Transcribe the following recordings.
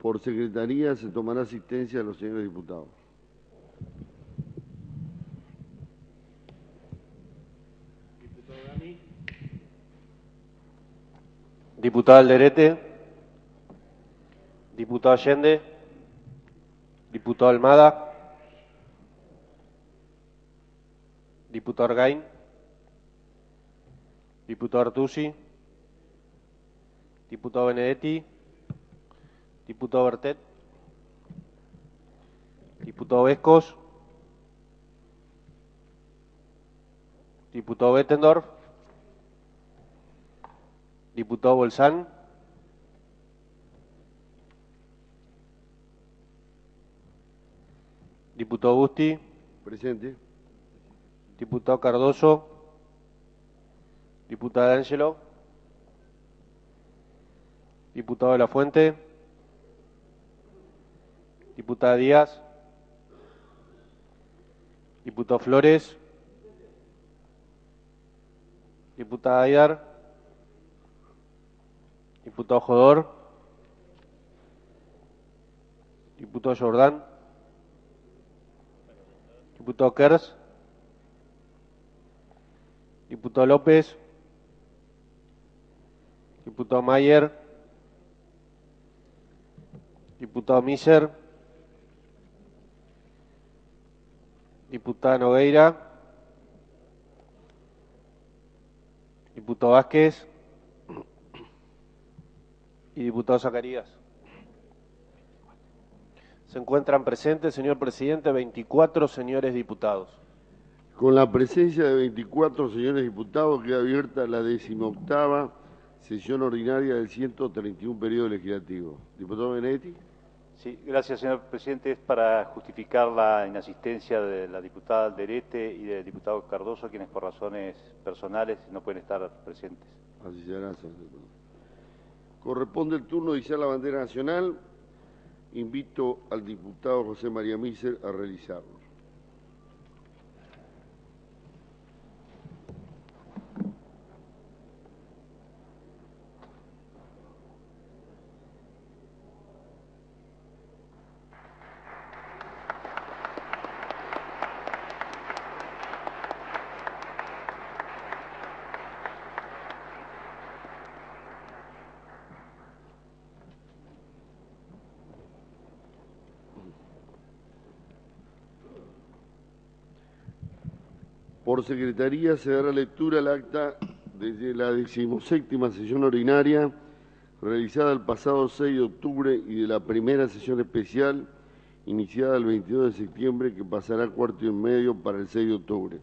Por secretaría se tomará asistencia de los señores diputados. Diputado Dani. Diputado Alderete. Diputado Allende. Diputado Almada. Diputado Argain. Diputado Artusi. Diputado Benedetti. Diputado Bertet. Diputado Vescos. Diputado Bettendorf. Diputado Bolsán. Diputado Busti. Presente. Diputado Cardoso. Diputado D'Angelo. Diputado de la Fuente. Diputada Díaz. Diputado Flores. Diputada Aydar. Diputado Jodor. Diputado Jordán. Diputado Kers. Diputado López. Diputado Mayer. Diputado Miser. Diputada Nogueira. Diputado Vázquez. Y diputado Zacarías. Se encuentran presentes, señor presidente, 24 señores diputados. Con la presencia de 24 señores diputados queda abierta la 18ª sesión ordinaria del 131 periodo legislativo. Diputado Benedetti. Sí, gracias, señor presidente. Es para justificar la inasistencia de la diputada Alderete y del diputado Cardoso, quienes por razones personales no pueden estar presentes. Así será, señor diputado. Corresponde el turno de izar la bandera nacional. Invito al diputado José María Miser a realizarlo. Por secretaría se dará lectura al acta desde la 17ª sesión ordinaria realizada el pasado 6 de octubre y de la primera sesión especial iniciada el 22 de septiembre que pasará a cuarto y medio para el 6 de octubre.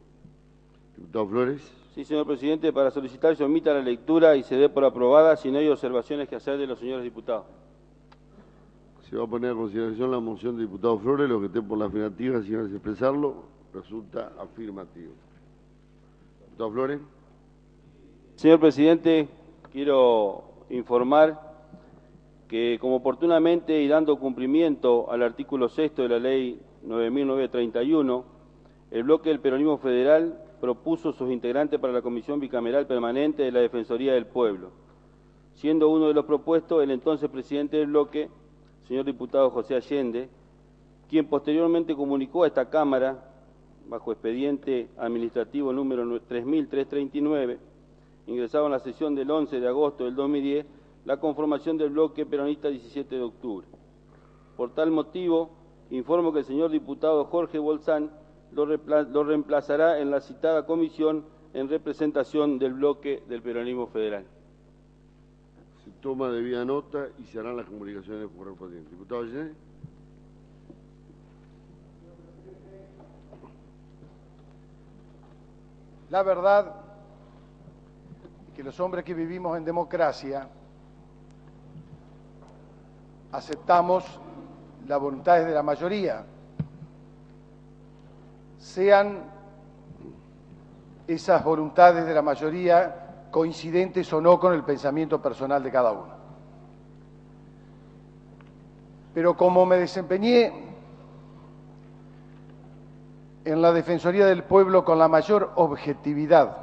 Diputado Flores. Sí, señor presidente, para solicitar se omita la lectura y se dé por aprobada si no hay observaciones que hacer de los señores diputados. Se va a poner a consideración la moción del diputado Flores. Los que estén por la afirmativa, si quieren expresarlo, resulta afirmativo. Diputado Flores. Señor presidente, quiero informar que, como oportunamente y dando cumplimiento al artículo 6 de la Ley 9.931, el bloque del Peronismo Federal propuso sus integrantes para la Comisión Bicameral Permanente de la Defensoría del Pueblo, siendo uno de los propuestos el entonces presidente del bloque, señor diputado José Allende, quien posteriormente comunicó a esta Cámara, bajo expediente administrativo número 3339, ingresado en la sesión del 11 de agosto del 2010, la conformación del bloque peronista 17 de octubre. Por tal motivo, informo que el señor diputado Jorge Bolsán lo reemplazará en la citada comisión en representación del bloque del Peronismo Federal. Se toma debida nota y se harán las comunicaciones correspondientes. Diputado Allende. La verdad es que los hombres que vivimos en democracia aceptamos las voluntades de la mayoría, sean esas voluntades de la mayoría coincidentes o no con el pensamiento personal de cada uno. Pero como me desempeñé en la Defensoría del Pueblo con la mayor objetividad,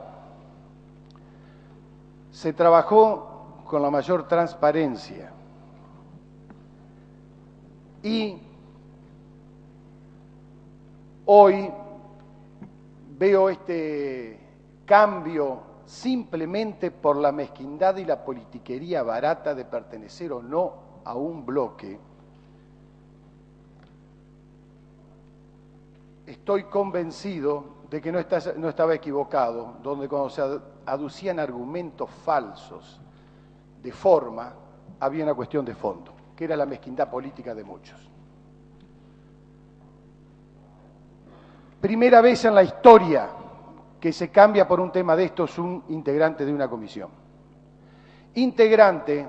se trabajó con la mayor transparencia, Y hoy veo este cambio simplemente por la mezquindad y la politiquería barata de pertenecer o no a un bloque. Estoy convencido de que no estaba equivocado, donde cuando se aducían argumentos falsos de forma, había una cuestión de fondo, que era la mezquindad política de muchos. Primera vez en la historia que se cambia por un tema de estos un integrante de una comisión. Integrante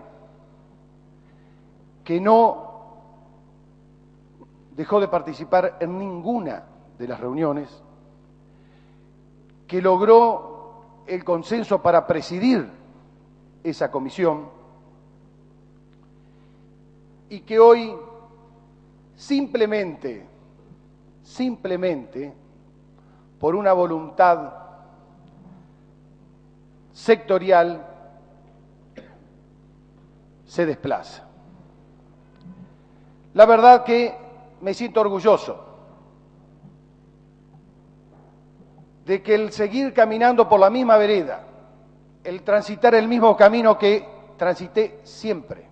que no dejó de participar en ninguna de las reuniones, que logró el consenso para presidir esa comisión y que hoy simplemente por una voluntad sectorial se desplaza. La verdad que me siento orgulloso de que el seguir caminando por la misma vereda, el transitar el mismo camino que transité siempre,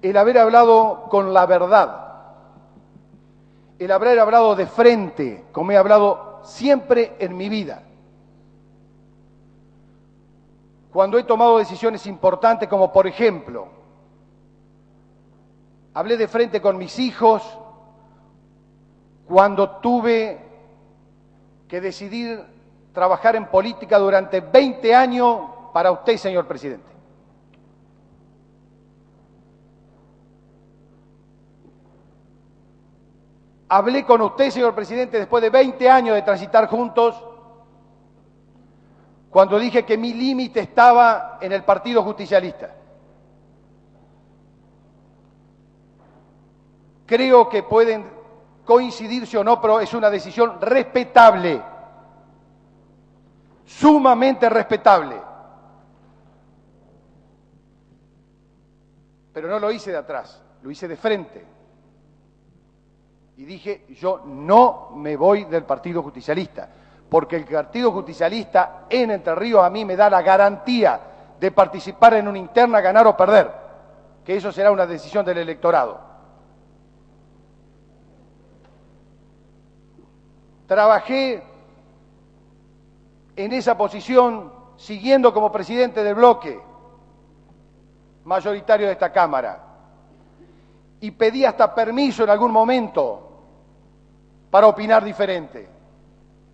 el haber hablado con la verdad, el haber hablado de frente, como he hablado siempre en mi vida, cuando he tomado decisiones importantes, como por ejemplo, hablé de frente con mis hijos, cuando tuve que decidir trabajar en política durante 20 años para usted, señor presidente. Hablé con usted, señor presidente, después de 20 años de transitar juntos, cuando dije que mi límite estaba en el Partido Justicialista. Creo que pueden coincidirse o no, pero es una decisión respetable, sumamente respetable. Pero no lo hice de atrás, lo hice de frente. Y dije, yo no me voy del Partido Justicialista, porque el Partido Justicialista en Entre Ríos a mí me da la garantía de participar en una interna, ganar o perder, que eso será una decisión del electorado. Trabajé en esa posición siguiendo como presidente del bloque mayoritario de esta Cámara y pedí hasta permiso en algún momento para opinar diferente.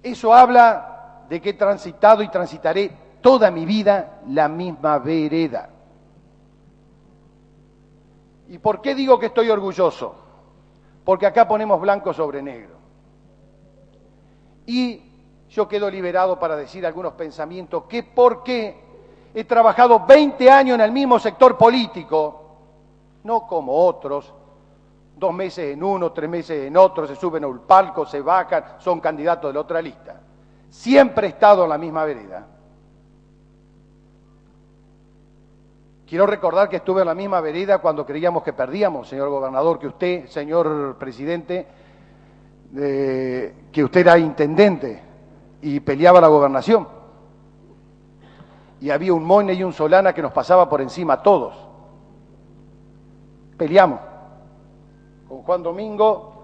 Eso habla de que he transitado y transitaré toda mi vida la misma vereda. ¿Y por qué digo que estoy orgulloso? Porque acá ponemos blanco sobre negro. Y yo quedo liberado para decir algunos pensamientos que porque he trabajado 20 años en el mismo sector político, no como otros, 2 meses en uno, 3 meses en otro, se suben a un palco, se bajan, son candidatos de la otra lista. Siempre he estado en la misma vereda. Quiero recordar que estuve en la misma vereda cuando creíamos que perdíamos, señor gobernador, que usted, señor presidente, que usted era intendente y peleaba la gobernación. Y había un Moine y un Solana que nos pasaba por encima a todos. Peleamos. Con Juan Domingo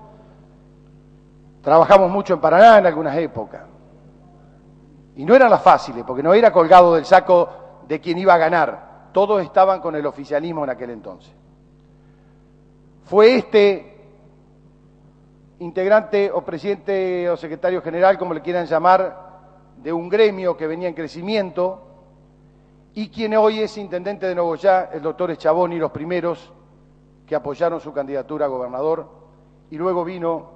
trabajamos mucho en Paraná en algunas épocas. Y no eran las fáciles, porque no era colgado del saco de quien iba a ganar. Todos estaban con el oficialismo en aquel entonces. Fue este integrante o presidente o secretario general, como le quieran llamar, de un gremio que venía en crecimiento, y quien hoy es intendente de Nogoyá, el doctor Eschaboni, los primeros que apoyaron su candidatura a gobernador, y luego vino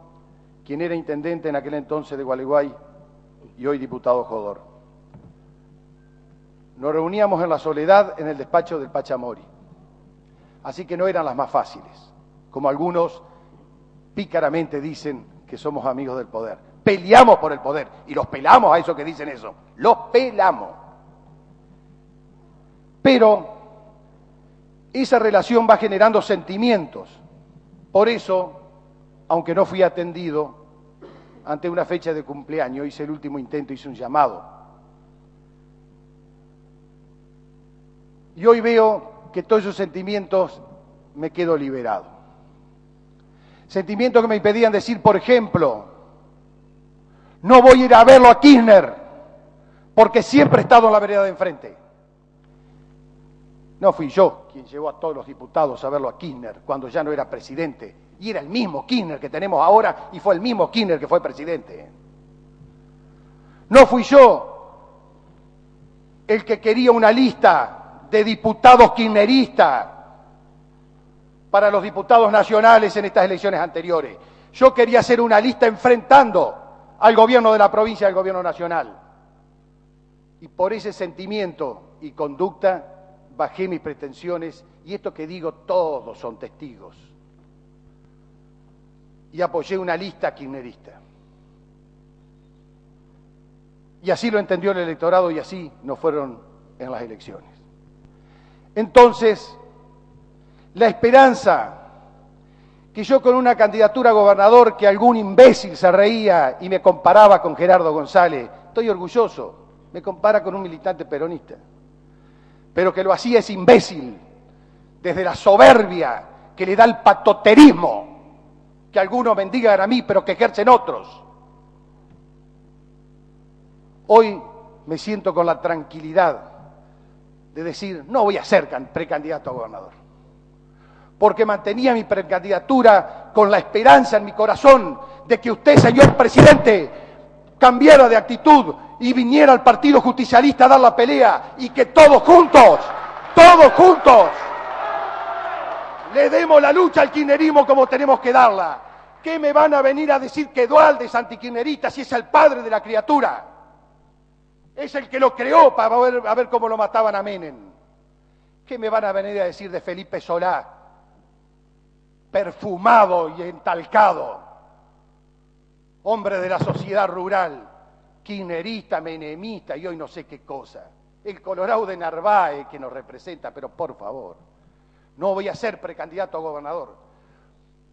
quien era intendente en aquel entonces de Gualeguay y hoy diputado Jodor. Nos reuníamos en la soledad en el despacho del Pachamori, así que no eran las más fáciles, como algunos pícaramente dicen que somos amigos del poder. Peleamos por el poder, y los pelamos a esos que dicen eso, los pelamos. Pero esa relación va generando sentimientos. Por eso, aunque no fui atendido, ante una fecha de cumpleaños hice el último intento, hice un llamado. Y hoy veo que todos esos sentimientos me quedo liberado. Sentimientos que me impedían decir, por ejemplo, no voy a ir a verlo a Kirchner, porque siempre he estado en la vereda de enfrente. No fui yo quien llevó a todos los diputados a verlo a Kirchner cuando ya no era presidente. Y era el mismo Kirchner que tenemos ahora y fue el mismo Kirchner que fue presidente. No fui yo el que quería una lista de diputados kirchneristas para los diputados nacionales en estas elecciones anteriores. Yo quería hacer una lista enfrentando al gobierno de la provincia y al gobierno nacional. Y por ese sentimiento y conducta bajé mis pretensiones, y esto que digo todos son testigos, y apoyé una lista kirchnerista. Y así lo entendió el electorado y así nos fueron en las elecciones. Entonces, la esperanza que yo con una candidatura a gobernador que algún imbécil se reía y me comparaba con Gerardo González, estoy orgulloso, me compara con un militante peronista, pero que lo hacía ese imbécil desde la soberbia que le da el patoterismo que algunos mendigan a mí, pero que ejercen otros. Hoy me siento con la tranquilidad de decir, no voy a ser precandidato a gobernador, porque mantenía mi precandidatura con la esperanza en mi corazón de que usted, señor presidente, cambiara de actitud y viniera al Partido Justicialista a dar la pelea y que todos juntos, le demos la lucha al kirchnerismo como tenemos que darla. ¿Qué me van a venir a decir que Duhalde es antikirchnerista si es el padre de la criatura? Es el que lo creó para ver cómo lo mataban a Menem. ¿Qué me van a venir a decir de Felipe Solá? Perfumado y entalcado, hombre de la sociedad rural, kirchnerista, menemista y hoy no sé qué cosa. El Colorado de Narváez que nos representa, pero por favor, no voy a ser precandidato a gobernador.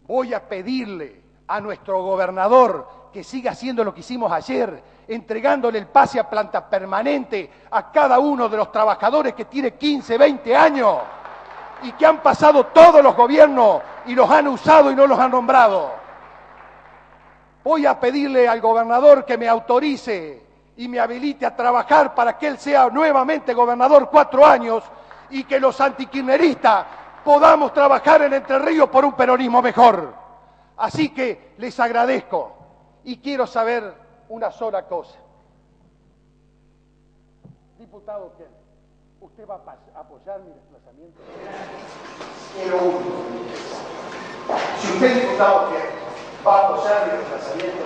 Voy a pedirle a nuestro gobernador que siga haciendo lo que hicimos ayer, entregándole el pase a planta permanente a cada uno de los trabajadores que tiene 15, 20 años y que han pasado todos los gobiernos y los han usado y no los han nombrado. Voy a pedirle al gobernador que me autorice y me habilite a trabajar para que él sea nuevamente gobernador 4 años y que los antikirchneristas podamos trabajar en Entre Ríos por un peronismo mejor. Así que les agradezco y quiero saber una sola cosa. Diputado Ken, ¿usted va a apoyar mi desplazamiento? Quiero uno. Si usted, diputado Ken, va a apoyar mi desplazamiento,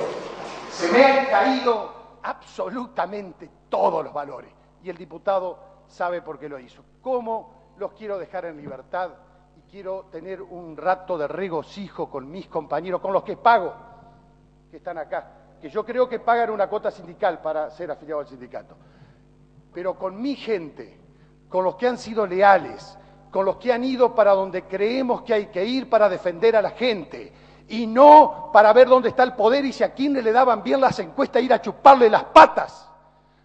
se me han caído absolutamente todos los valores. Y el diputado sabe por qué lo hizo. ¿Cómo los quiero dejar en libertad? Y quiero tener un rato de regocijo con mis compañeros, con los que pago, que están acá, que yo creo que pagan una cuota sindical para ser afiliado al sindicato. Pero con mi gente, con los que han sido leales, con los que han ido para donde creemos que hay que ir para defender a la gente, y no para ver dónde está el poder y si a quién le daban bien las encuestas ir a chuparle las patas.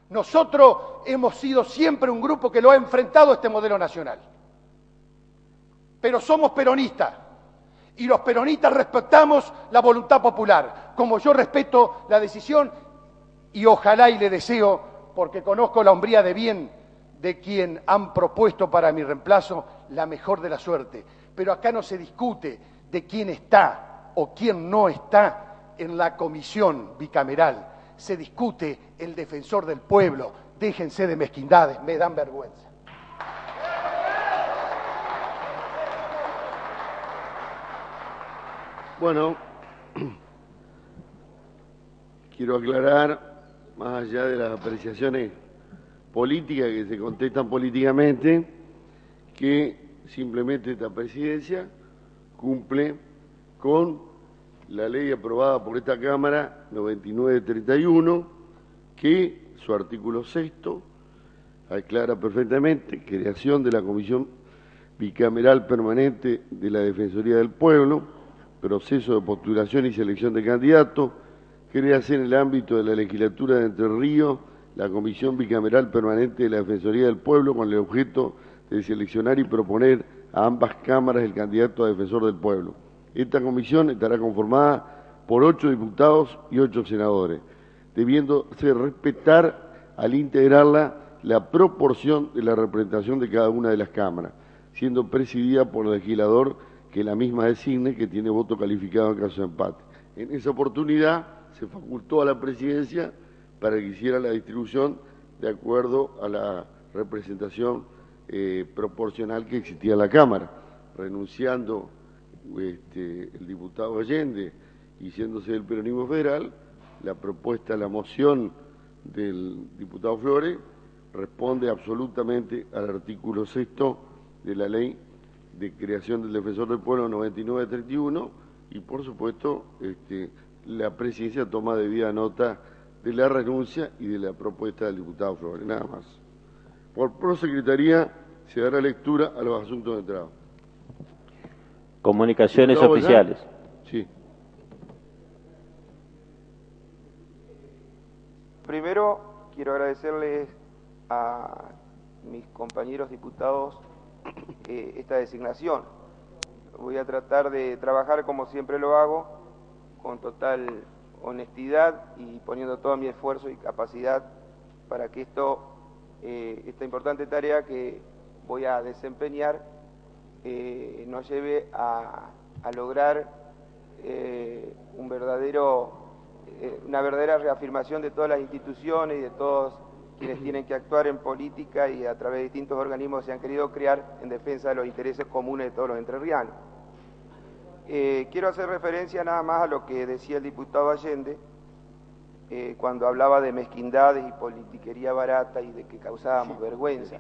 Nosotros hemos sido siempre un grupo que lo ha enfrentado a este modelo nacional. Pero somos peronistas y los peronistas respetamos la voluntad popular, como yo respeto la decisión y ojalá y le deseo, porque conozco la hombría de bien de quien han propuesto para mi reemplazo, la mejor de la suerte. Pero acá no se discute de quién está o quién no está en la comisión bicameral, se discute el defensor del pueblo. Déjense de mezquindades, me dan vergüenza. Bueno, quiero aclarar, más allá de las apreciaciones políticas que se contestan políticamente, que simplemente esta presidencia cumple con la ley aprobada por esta Cámara 9931, que su artículo 6º aclara perfectamente creación de la Comisión bicameral permanente de la Defensoría del Pueblo, proceso de postulación y selección de candidatos, créase en el ámbito de la legislatura de Entre Ríos la Comisión Bicameral Permanente de la Defensoría del Pueblo con el objeto de seleccionar y proponer a ambas cámaras el candidato a defensor del pueblo. Esta comisión estará conformada por 8 diputados y 8 senadores, debiéndose respetar al integrarla la proporción de la representación de cada una de las cámaras, siendo presidida por el legislador que la misma designe, que tiene voto calificado en caso de empate. En esa oportunidad se facultó a la presidencia para que hiciera la distribución de acuerdo a la representación proporcional que existía en la Cámara, renunciando el diputado Allende y yéndose del peronismo federal. La propuesta, la moción del diputado Flores responde absolutamente al artículo 6º de la Ley de Creación del Defensor del Pueblo 99/31 y, por supuesto, la presidencia toma debida nota de la renuncia y de la propuesta del diputado Flores, nada más. Por prosecretaría se dará lectura a los asuntos de entrada. Comunicaciones oficiales. Sí. Primero, quiero agradecerles a mis compañeros diputados esta designación. Voy a tratar de trabajar como siempre lo hago, con total honestidad y poniendo todo mi esfuerzo y capacidad para que esta importante tarea que voy a desempeñar nos lleve a lograr una verdadera reafirmación de todas las instituciones y de todos quienes tienen que actuar en política y a través de distintos organismos que se han querido crear en defensa de los intereses comunes de todos los entrerrianos. Quiero hacer referencia nada más a lo que decía el diputado Allende cuando hablaba de mezquindades y politiquería barata y de que causábamos vergüenza,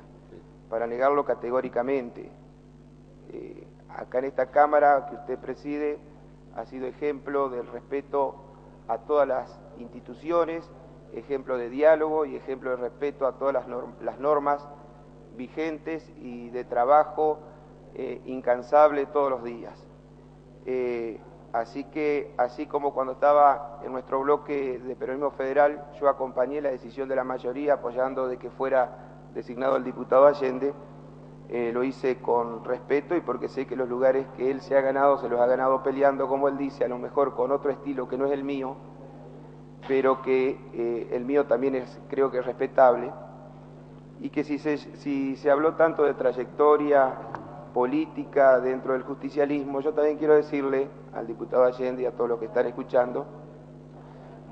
para negarlo categóricamente. Acá en esta Cámara que usted preside ha sido ejemplo del respeto a todas las instituciones, ejemplo de diálogo y ejemplo de respeto a todas las normas vigentes y de trabajo incansable todos los días. Así que, así como cuando estaba en nuestro bloque de peronismo federal, yo acompañé la decisión de la mayoría apoyando de que fuera designado el diputado Allende, lo hice con respeto y porque sé que los lugares que él se los ha ganado peleando, como él dice, a lo mejor con otro estilo que no es el mío, pero que el mío también creo que es respetable, y que si se habló tanto de trayectoria política dentro del justicialismo, yo también quiero decirle al diputado Allende y a todos los que están escuchando,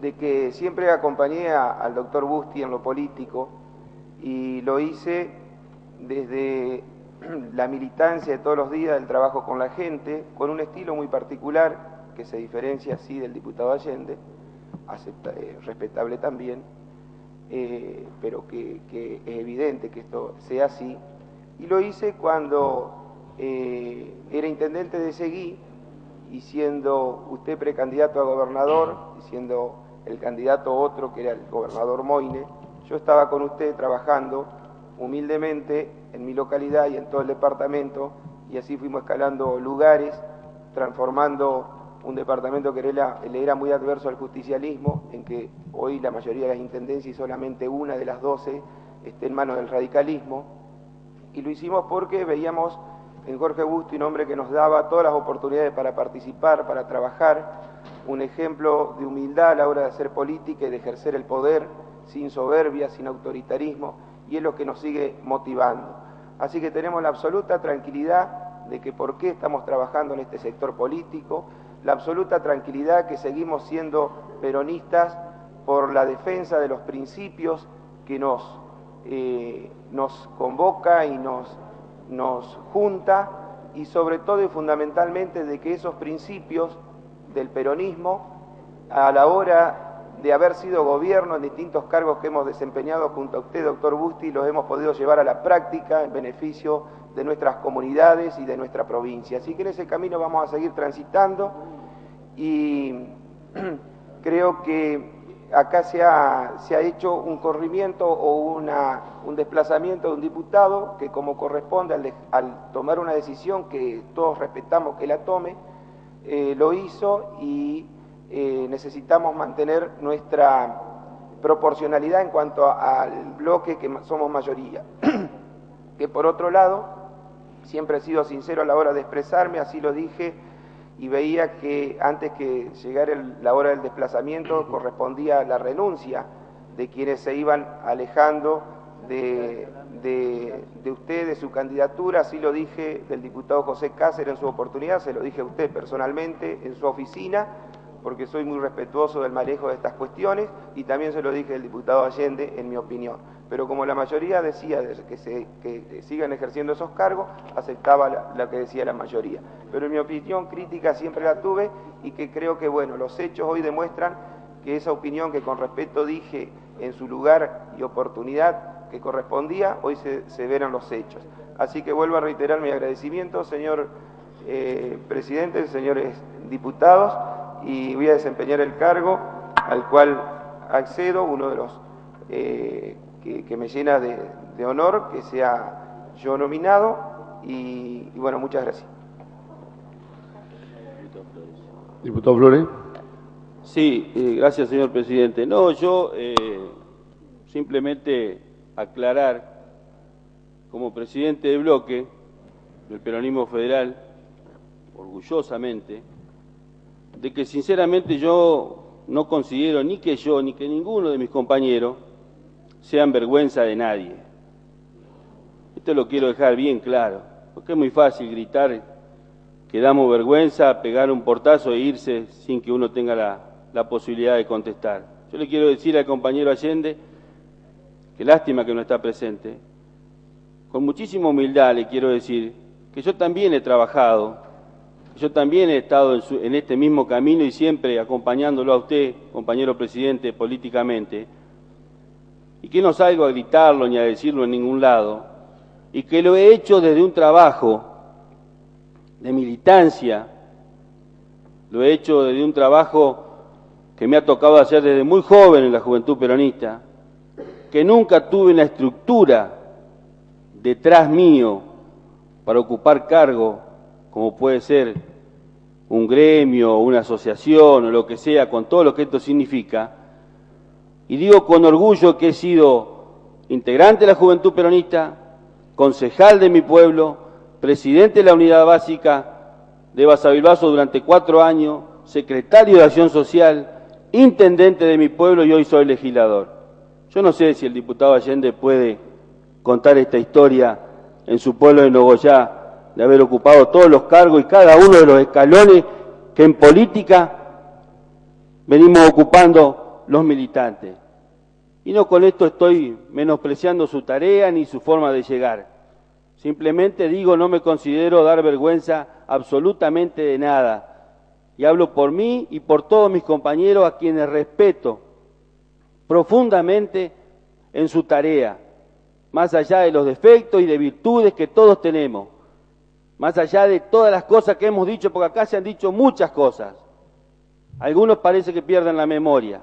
de que siempre acompañé al doctor Busti en lo político y lo hice desde la militancia de todos los días, del trabajo con la gente, con un estilo muy particular que se diferencia así del diputado Allende, respetable también, pero que es evidente que esto sea así. Y lo hice cuando era intendente de Seguí, y siendo usted precandidato a gobernador, y siendo el candidato otro que era el gobernador Moine, yo estaba con usted trabajando humildemente en mi localidad y en todo el departamento, y así fuimos escalando lugares, transformando un departamento que le era muy adverso al justicialismo, en que hoy la mayoría de las intendencias y solamente una de las 12 esté en manos del radicalismo, y lo hicimos porque veíamos en Jorge Busti un hombre que nos daba todas las oportunidades para participar, para trabajar, un ejemplo de humildad a la hora de hacer política y de ejercer el poder sin soberbia, sin autoritarismo, y es lo que nos sigue motivando. Así que tenemos la absoluta tranquilidad de que por qué estamos trabajando en este sector político, la absoluta tranquilidad que seguimos siendo peronistas por la defensa de los principios que nos convoca y nos junta, y sobre todo y fundamentalmente de que esos principios del peronismo, a la hora de haber sido gobierno en distintos cargos que hemos desempeñado junto a usted, doctor Busti, los hemos podido llevar a la práctica en beneficio de nuestras comunidades y de nuestra provincia. Así que en ese camino vamos a seguir transitando, y creo que acá se ha hecho un corrimiento o un desplazamiento de un diputado que, como corresponde al tomar una decisión que todos respetamos que la tome, lo hizo y necesitamos mantener nuestra proporcionalidad en cuanto al bloque que somos mayoría. Que por otro lado, siempre he sido sincero a la hora de expresarme, así lo dije, y veía que antes que llegara la hora del desplazamiento correspondía la renuncia de quienes se iban alejando de usted, de su candidatura, así lo dije del diputado José Cáceres en su oportunidad, se lo dije a usted personalmente en su oficina, porque soy muy respetuoso del manejo de estas cuestiones, y también se lo dije al diputado Allende en mi opinión. Pero como la mayoría decía que sigan ejerciendo esos cargos, aceptaba lo que decía la mayoría. Pero en mi opinión crítica siempre la tuve, y que creo que, bueno, los hechos hoy demuestran que esa opinión que con respeto dije en su lugar y oportunidad que correspondía, hoy se verán los hechos. Así que vuelvo a reiterar mi agradecimiento, señor presidente, señores diputados, y voy a desempeñar el cargo al cual accedo, uno de los que me llena de honor que sea yo nominado, y bueno, muchas gracias. Diputado Flores. Sí, gracias, señor presidente. No, yo simplemente aclarar, como presidente de bloque del peronismo federal, orgullosamente, de que sinceramente yo no considero ni que yo ni que ninguno de mis compañeros sean vergüenza de nadie. Esto lo quiero dejar bien claro, porque es muy fácil gritar que damos vergüenza, pegar un portazo e irse sin que uno tenga la posibilidad de contestar. Yo le quiero decir al compañero Allende, que lástima que no está presente, con muchísima humildad le quiero decir que yo también he trabajado, yo también he estado en este mismo camino y siempre acompañándolo a usted, compañero presidente, políticamente, y que no salgo a gritarlo ni a decirlo en ningún lado, y que lo he hecho desde un trabajo de militancia, lo he hecho desde un trabajo que me ha tocado hacer desde muy joven en la Juventud Peronista, que nunca tuve una estructura detrás mío para ocupar cargo, como puede ser un gremio, una asociación o lo que sea, con todo lo que esto significa, y digo con orgullo que he sido integrante de la Juventud Peronista, concejal de mi pueblo, presidente de la Unidad Básica de Basavilbaso durante 4 años, secretario de Acción Social, intendente de mi pueblo y hoy soy legislador. Yo no sé si el diputado Allende puede contar esta historia en su pueblo de Nogoyá, de haber ocupado todos los cargos y cada uno de los escalones que en política venimos ocupando los militantes. Y no con esto estoy menospreciando su tarea ni su forma de llegar. Simplemente digo, no me considero dar vergüenza absolutamente de nada. Y hablo por mí y por todos mis compañeros a quienes respeto profundamente en su tarea, más allá de los defectos y de virtudes que todos tenemos, más allá de todas las cosas que hemos dicho, porque acá se han dicho muchas cosas. Algunos parece que pierden la memoria,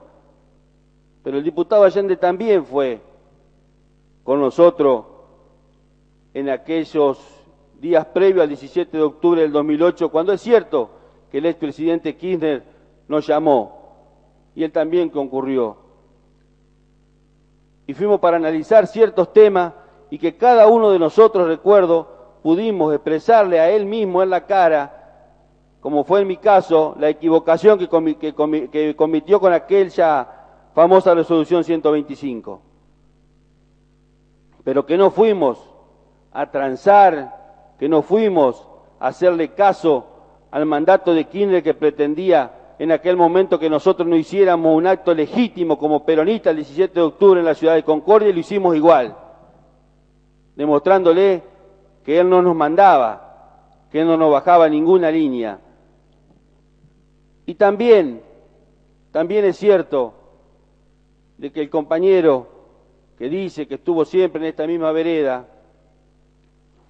pero el diputado Allende también fue con nosotros en aquellos días previos al 17 de octubre del 2008, cuando es cierto que el expresidente Kirchner nos llamó y él también concurrió. Y fuimos para analizar ciertos temas y que cada uno de nosotros, recuerdo, pudimos expresarle a él mismo en la cara, como fue en mi caso, la equivocación que cometió con aquella famosa resolución 125. Pero que no fuimos a transar, que no fuimos a hacerle caso al mandato de Kirchner que pretendía en aquel momento que nosotros no hiciéramos un acto legítimo como peronistas el 17 de octubre en la ciudad de Concordia, y lo hicimos igual, demostrándole que él no nos mandaba, que él no nos bajaba ninguna línea. Y también es cierto de que el compañero que dice que estuvo siempre en esta misma vereda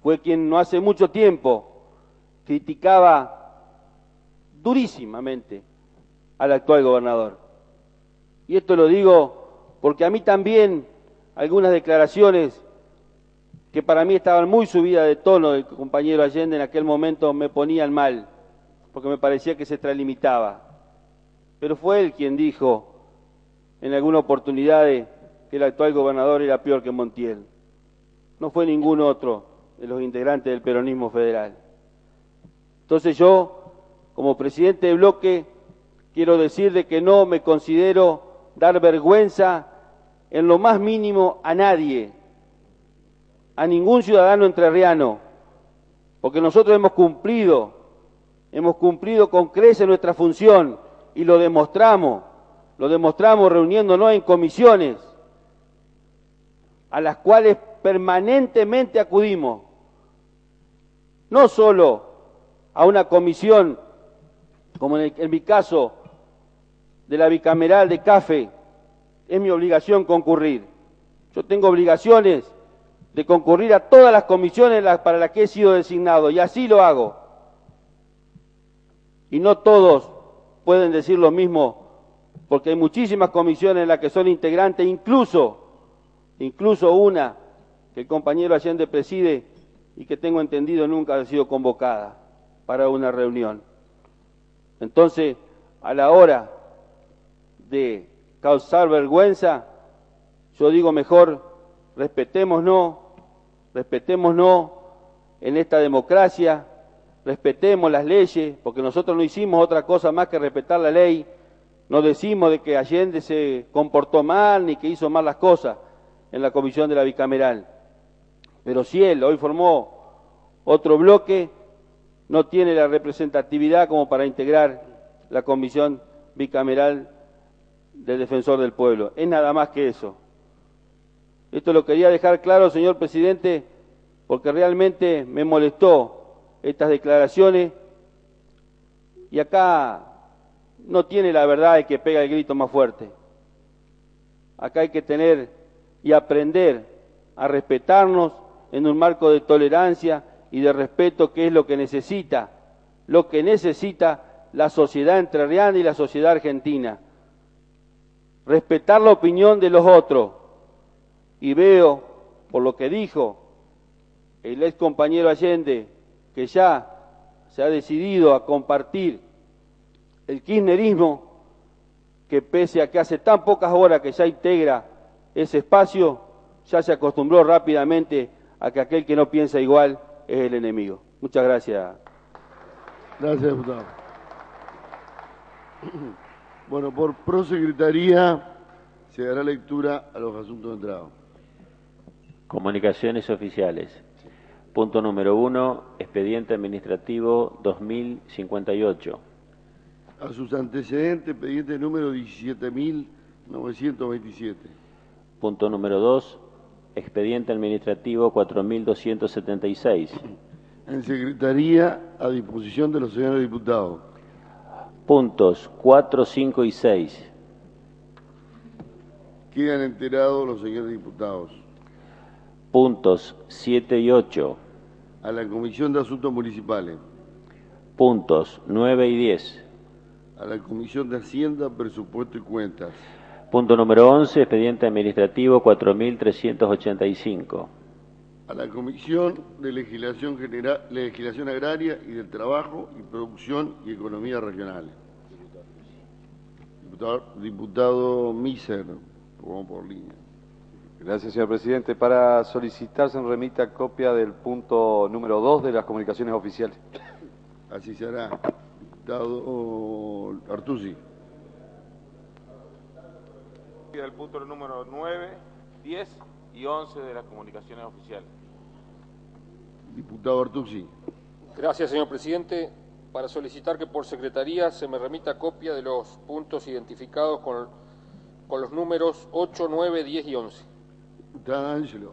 fue quien no hace mucho tiempo criticaba durísimamente al actual gobernador. Y esto lo digo porque a mí también algunas declaraciones que para mí estaban muy subidas de tono del compañero Allende en aquel momento me ponían mal, porque me parecía que se extralimitaba. Pero fue él quien dijo en alguna oportunidad que el actual gobernador era peor que Montiel. No fue ningún otro de los integrantes del peronismo federal. Entonces yo, como presidente de bloque, quiero decir de que no me considero dar vergüenza en lo más mínimo a nadie, a ningún ciudadano entrerriano, porque nosotros hemos cumplido con creces nuestra función y lo demostramos reuniéndonos en comisiones a las cuales permanentemente acudimos, no solo a una comisión, como en mi caso de la bicameral de CAFE, es mi obligación concurrir. Yo tengo obligaciones de concurrir a todas las comisiones para las que he sido designado, y así lo hago. Y no todos pueden decir lo mismo, porque hay muchísimas comisiones en las que son integrantes, incluso una que el compañero Allende preside y que tengo entendido nunca ha sido convocada para una reunión. Entonces, a la hora de causar vergüenza, yo digo mejor, respetémonos en esta democracia, respetemos las leyes, porque nosotros no hicimos otra cosa más que respetar la ley. No decimos de que Allende se comportó mal ni que hizo mal las cosas en la comisión de la bicameral. Pero si él hoy formó otro bloque, no tiene la representatividad como para integrar la comisión bicameral del Defensor del Pueblo. Es nada más que eso. Esto lo quería dejar claro, señor presidente, porque realmente me molestó estas declaraciones, y acá no tiene la verdad el que pega el grito más fuerte. Acá hay que tener y aprender a respetarnos en un marco de tolerancia y de respeto, que es lo que necesita la sociedad entrerriana y la sociedad argentina. Respetar la opinión de los otros. Y veo, por lo que dijo el ex compañero Allende, que ya se ha decidido a compartir el kirchnerismo, que pese a que hace tan pocas horas que ya integra ese espacio, ya se acostumbró rápidamente a que aquel que no piensa igual es el enemigo. Muchas gracias. Gracias, diputado. Bueno, por prosecretaría se dará lectura a los asuntos entrados. Comunicaciones oficiales. Punto número 1, expediente administrativo 2058. A sus antecedentes, expediente número 17.927. Punto número 2, expediente administrativo 4276. En secretaría, a disposición de los señores diputados. Puntos 4, 5 y 6. Quedan enterados los señores diputados. Puntos 7 y 8. A la Comisión de Asuntos Municipales. Puntos 9 y 10. A la Comisión de Hacienda, Presupuesto y Cuentas. Punto número 11, expediente administrativo 4385. A la Comisión de Legislación Agraria y del Trabajo y Producción y Economía Regionales. Diputado Miser, vamos por línea. Gracias, señor presidente. Para solicitar se remita copia del punto número 2 de las comunicaciones oficiales. Así se hará. Diputado Artusi. Del punto número 9, 10 y 11 de las comunicaciones oficiales. Diputado Artusi. Gracias, señor presidente. Para solicitar que por secretaría se me remita copia de los puntos identificados con los números 8, 9, 10 y 11. Diputada Ángelo.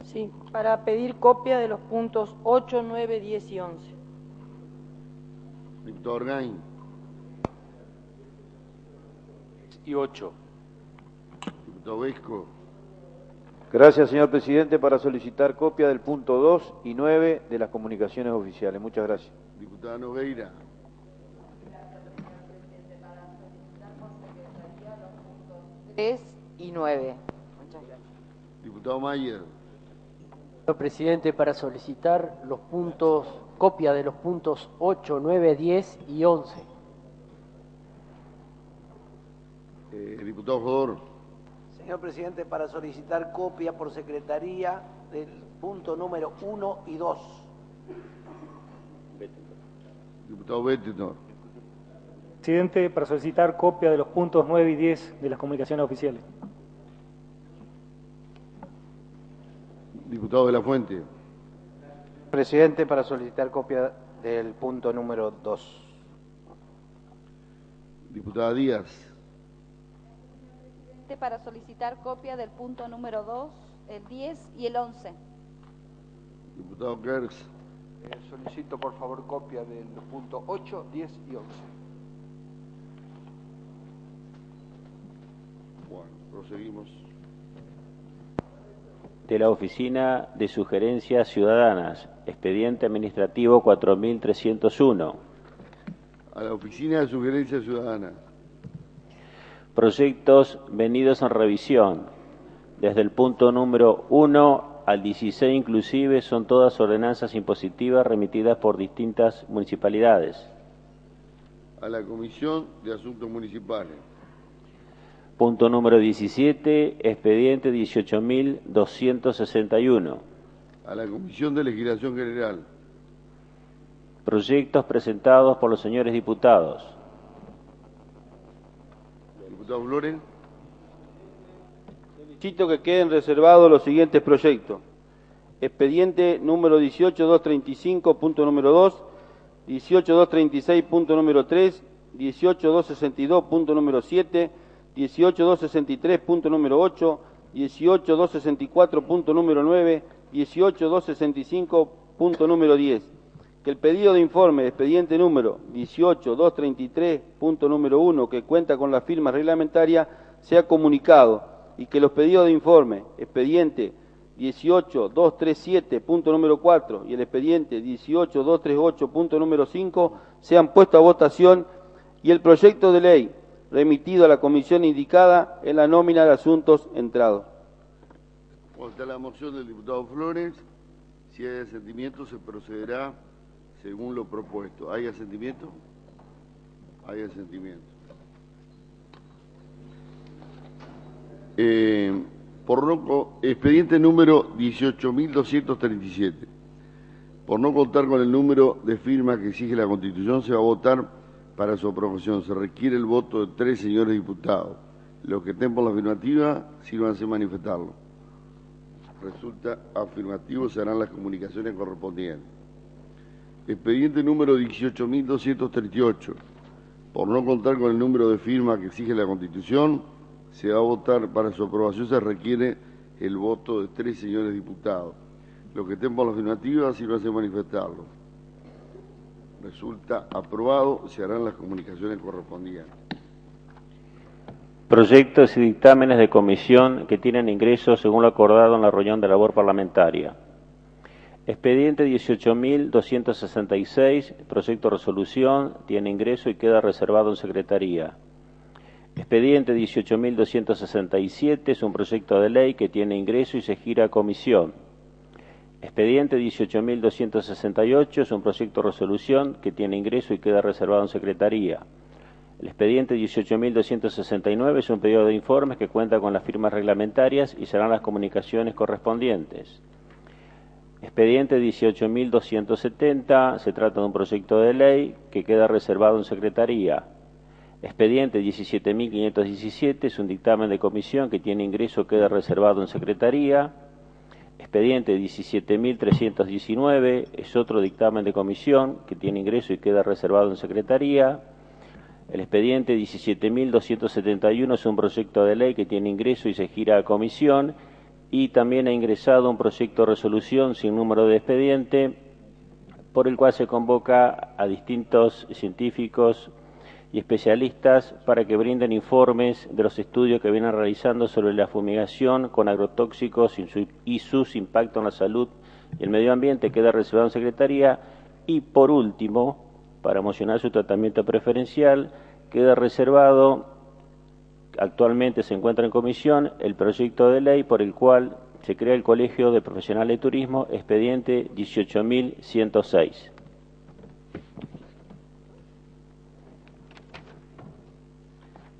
Sí, para pedir copia de los puntos 8, 9, 10 y 11. Diputado Orgain. Y 8. Diputado Vesco. Gracias, señor presidente, para solicitar copia del punto 2 y 9 de las comunicaciones oficiales. Muchas gracias. Diputada Nogueira. Gracias, señor presidente, para solicitar por secretaría los puntos 3 y 9. Diputado Mayer. Señor presidente, para solicitar los puntos, copia de los puntos 8, 9, 10 y 11. Diputado Jodor. Señor presidente, para solicitar copia por secretaría del punto número 1 y 2. Diputado Bettenor. Presidente, para solicitar copia de los puntos 9 y 10 de las comunicaciones oficiales. Diputado de la Fuente. Presidente, para solicitar copia del punto número 2. Diputada Díaz. Para solicitar copia del punto número 2, el 10 y el 11. Diputado Gertz. Solicito por favor copia de los puntos 8, 10 y 11. Bueno, proseguimos. De la Oficina de Sugerencias Ciudadanas, expediente administrativo 4301. A la Oficina de Sugerencias Ciudadanas. Proyectos venidos en revisión. Desde el punto número 1 al 16 inclusive son todas ordenanzas impositivas remitidas por distintas municipalidades. A la Comisión de Asuntos Municipales. Punto número 17, expediente 18.261. A la Comisión de Legislación General. Proyectos presentados por los señores diputados. Diputado Flores. Solicito que queden reservados los siguientes proyectos. Expediente número 18.235, punto número 2, 18.236, punto número 3, 18.262, punto número 7, 18.263, punto número 8, 18.264, punto número 9, 18.265, punto número 10. Que el pedido de informe de expediente número 18.233, punto número 1, que cuenta con la firma reglamentaria, sea comunicado y que los pedidos de informe expediente 18.237, punto número 4 y el expediente 18.238, punto número 5 sean puestos a votación y el proyecto de ley remitido a la comisión indicada en la nómina de asuntos entrados. Consta la moción del diputado Flores. Si hay asentimiento, se procederá según lo propuesto. ¿Hay asentimiento? Hay asentimiento. Expediente número 18.237. Por no contar con el número de firmas que exige la Constitución, se va a votar para su aprobación. Se requiere el voto de 3 señores diputados. Los que estén por la afirmativa, sírvanse a manifestarlo. Resulta afirmativo, se harán las comunicaciones correspondientes. Expediente número 18.238. Por no contar con el número de firmas que exige la Constitución, se va a votar para su aprobación, se requiere el voto de 3 señores diputados. Los que estén por la afirmativa, sírvanse a manifestarlo. Resulta aprobado, se harán las comunicaciones correspondientes. Proyectos y dictámenes de comisión que tienen ingreso según lo acordado en la reunión de labor parlamentaria. Expediente 18.266, proyecto de resolución, tiene ingreso y queda reservado en secretaría. Expediente 18.267 es un proyecto de ley que tiene ingreso y se gira a comisión. Expediente 18.268 es un proyecto de resolución que tiene ingreso y queda reservado en secretaría. El expediente 18.269 es un pedido de informes que cuenta con las firmas reglamentarias y serán las comunicaciones correspondientes. Expediente 18.270 se trata de un proyecto de ley que queda reservado en secretaría. Expediente 17.517 es un dictamen de comisión que tiene ingreso, queda reservado en secretaría. Expediente 17.319 es otro dictamen de comisión que tiene ingreso y queda reservado en secretaría. El expediente 17.271 es un proyecto de ley que tiene ingreso y se gira a comisión, y también ha ingresado un proyecto de resolución sin número de expediente por el cual se convoca a distintos científicos y especialistas para que brinden informes de los estudios que vienen realizando sobre la fumigación con agrotóxicos y sus impactos en la salud y el medio ambiente. Queda reservado en secretaría. Y por último, para mocionar su tratamiento preferencial, queda reservado actualmente se encuentra en comisión el proyecto de ley por el cual se crea el Colegio de Profesionales de Turismo, expediente 18.106.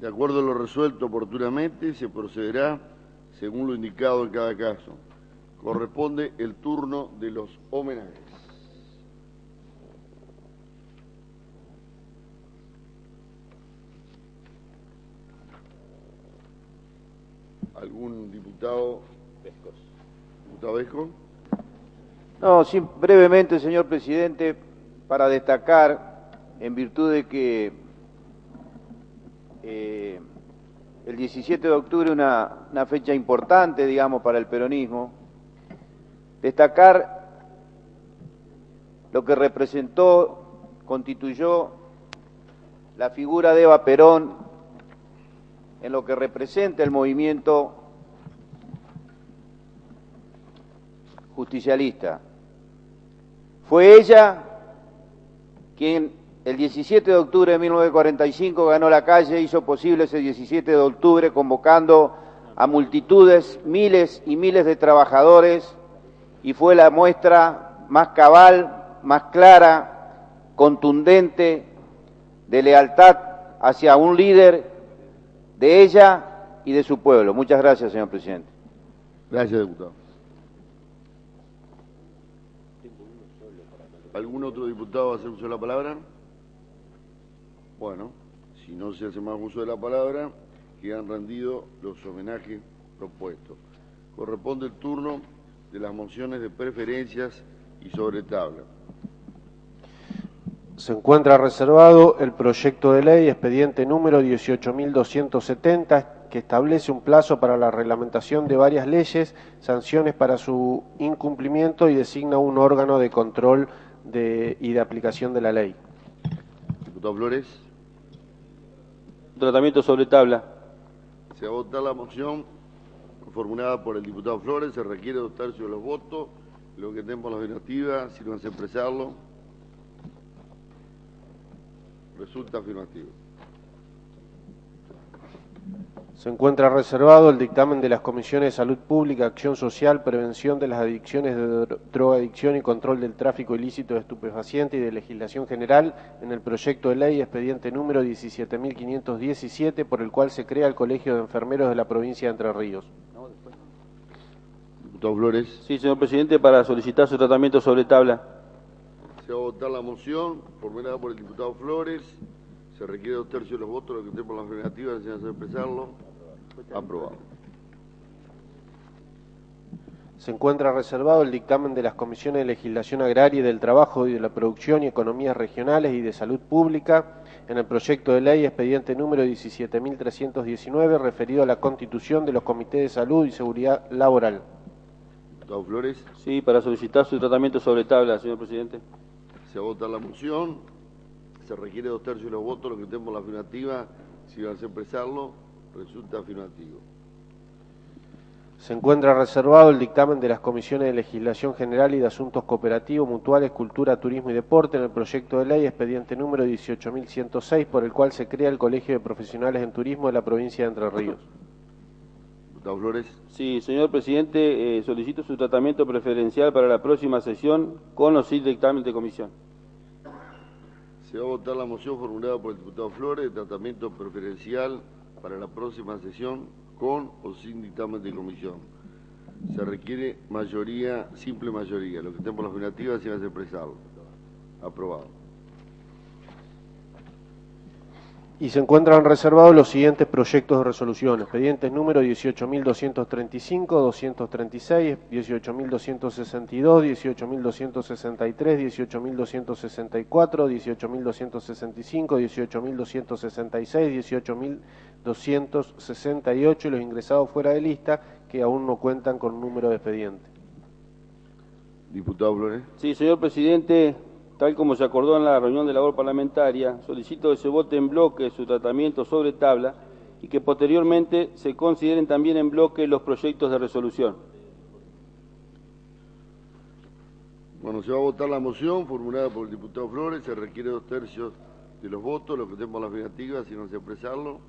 De acuerdo a lo resuelto oportunamente, se procederá según lo indicado en cada caso. Corresponde el turno de los homenajes. ¿Algún diputado? ¿Diputado Vesco? No, sí, brevemente, señor presidente, para destacar, en virtud de que el 17 de octubre es una fecha importante, digamos, para el peronismo, destacar lo que representó, constituyó la figura de Eva Perón en lo que representa el movimiento justicialista. Fue ella quien el 17 de octubre de 1945 ganó la calle, hizo posible ese 17 de octubre convocando a multitudes, miles y miles de trabajadores, y fue la muestra más cabal, más clara, contundente de lealtad hacia un líder de ella y de su pueblo. Muchas gracias, señor presidente. Gracias, diputado. ¿Algún otro diputado va a hacer uso de la palabra? Bueno, si no se hace más uso de la palabra, quedan rendidos los homenajes propuestos. Corresponde el turno de las mociones de preferencias y sobre tabla. Se encuentra reservado el proyecto de ley expediente número 18.270 que establece un plazo para la reglamentación de varias leyes, sanciones para su incumplimiento y designa un órgano de control y de aplicación de la ley. Diputado Flores. Tratamiento sobre tabla. Se va a votar la moción formulada por el diputado Flores. Se requiere 2/3 de los votos. Lo que tenemos la afirmativa, si no hace expresarlo, resulta afirmativo. Se encuentra reservado el dictamen de las comisiones de Salud Pública, Acción Social, Prevención de las Adicciones, de Drogadicción y Control del Tráfico Ilícito de Estupefacientes y de Legislación General en el proyecto de ley expediente número 17.517, por el cual se crea el Colegio de Enfermeros de la provincia de Entre Ríos. Diputado Flores. Sí, señor presidente, para solicitar su tratamiento sobre tabla. Se va a votar la moción formulada por el diputado Flores. Se requiere 2/3 de los votos. Lo que tenemos la afirmativa, si no hace expresarlo, aprobado. Se encuentra reservado el dictamen de las comisiones de Legislación Agraria y del Trabajo y de la Producción y Economías Regionales y de Salud Pública en el proyecto de ley expediente número 17.319 referido a la constitución de los comités de salud y seguridad laboral. Diputado Flores. Sí, para solicitar su tratamiento sobre tabla, señor presidente. Se va a votar la moción. Se requiere 2/3 de los votos. Lo que tenemos la afirmativa, si no hace expresarlo, resulta afirmativo. Se encuentra reservado el dictamen de las comisiones de Legislación General y de Asuntos Cooperativos, Mutuales, Cultura, Turismo y Deporte en el proyecto de ley expediente número 18.106, por el cual se crea el Colegio de Profesionales en Turismo de la provincia de Entre Ríos. Diputado Flores. Sí, señor presidente, solicito su tratamiento preferencial para la próxima sesión con o sin dictamen de comisión. Se va a votar la moción formulada por el diputado Flores de tratamiento preferencial para la próxima sesión con o sin dictamen de comisión. Se requiere mayoría, simple mayoría. Lo que tenemos la afirmativa, si va a expresarlo. Aprobado. Y se encuentran reservados los siguientes proyectos de resolución. Expedientes número 18.235, 236, 18.262, 18.263, 18.264, 18.265, 18.266, 18.268 y los ingresados fuera de lista que aún no cuentan con número de expediente. Diputado Flores. Sí, señor presidente, tal como se acordó en la reunión de labor parlamentaria, solicito que se vote en bloque su tratamiento sobre tabla y que posteriormente se consideren también en bloque los proyectos de resolución. Bueno, se va a votar la moción formulada por el diputado Flores. Se requiere 2/3 de los votos. Lo que tenemos la afirmativa, si no se expresarlo,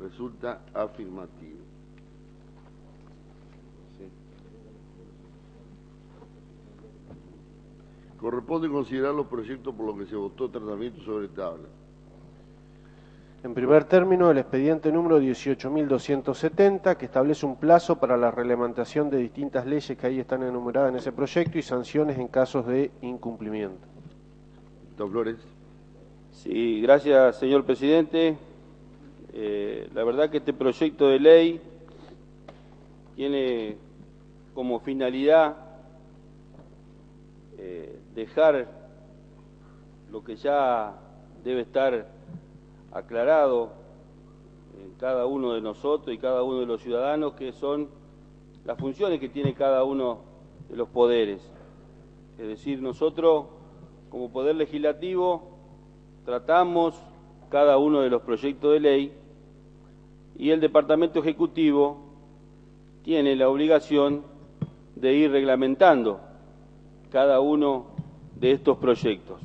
Resulta afirmativo. Corresponde considerar los proyectos por los que se votó tratamiento sobre tabla. En primer término, el expediente número 18.270, que establece un plazo para la reglamentación de distintas leyes que ahí están enumeradas en ese proyecto y sanciones en casos de incumplimiento. Doctor Flores. Sí, gracias, señor presidente. La verdad que este proyecto de ley tiene como finalidad dejar lo que ya debe estar aclarado en cada uno de nosotros y cada uno de los ciudadanos, que son las funciones que tiene cada uno de los poderes. Es decir, nosotros como Poder Legislativo tratamos cada uno de los proyectos de ley y el Departamento Ejecutivo tiene la obligación de ir reglamentando cada uno de estos proyectos.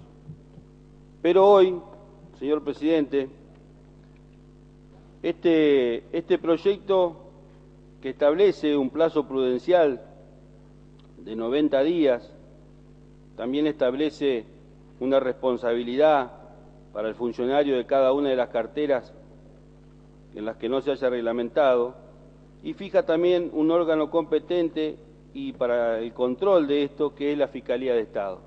Pero hoy, señor presidente, este proyecto que establece un plazo prudencial de 90 días, también establece una responsabilidad para el funcionario de cada una de las carteras en las que no se haya reglamentado, y fija también un órgano competente y para el control de esto, que es la Fiscalía de Estado.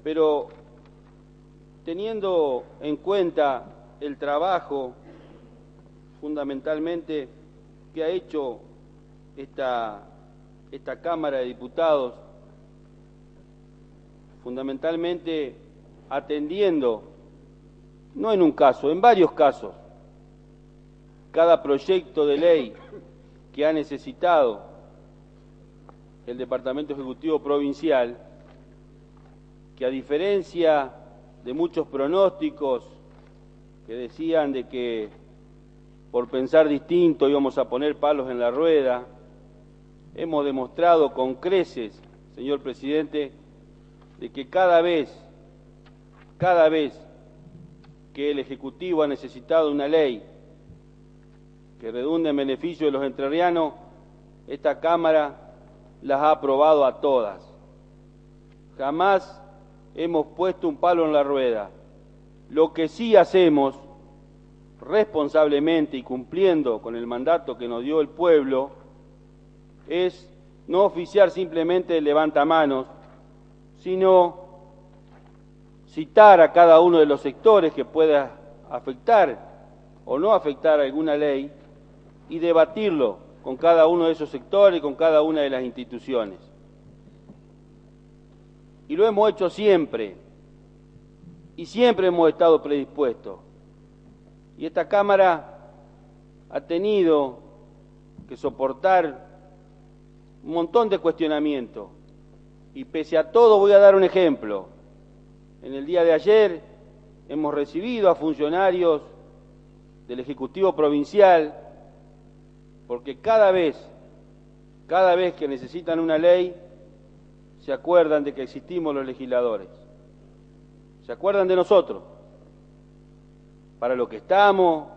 Pero teniendo en cuenta el trabajo fundamentalmente que ha hecho esta Cámara de Diputados, fundamentalmente atendiendo, no en un caso, en varios casos, cada proyecto de ley que ha necesitado el Departamento Ejecutivo Provincial, que a diferencia de muchos pronósticos que decían de que por pensar distinto íbamos a poner palos en la rueda, hemos demostrado con creces, señor presidente, de que cada vez que el Ejecutivo ha necesitado una ley que redunde en beneficio de los entrerrianos, esta Cámara las ha aprobado a todas. Jamás hemos puesto un palo en la rueda. Lo que sí hacemos responsablemente y cumpliendo con el mandato que nos dio el pueblo es no oficiar simplemente el levantamanos, sino citar a cada uno de los sectores que pueda afectar o no afectar alguna ley y debatirlo con cada uno de esos sectores y con cada una de las instituciones. Y lo hemos hecho siempre, y siempre hemos estado predispuestos. Y esta Cámara ha tenido que soportar un montón de cuestionamientos. Y pese a todo voy a dar un ejemplo. En el día de ayer hemos recibido a funcionarios del Ejecutivo Provincial, porque cada vez que necesitan una ley, se acuerdan de que existimos los legisladores. Se acuerdan de nosotros, para lo que estamos,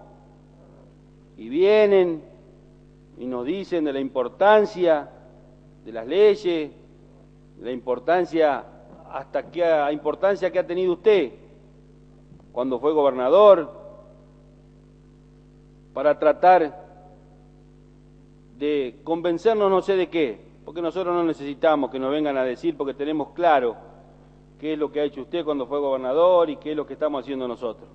y vienen y nos dicen de la importancia de las leyes, de la importancia que ha tenido usted cuando fue gobernador, para tratar de convencernos no sé de qué, porque nosotros no necesitamos que nos vengan a decir, porque tenemos claro qué es lo que ha hecho usted cuando fue gobernador y qué es lo que estamos haciendo nosotros.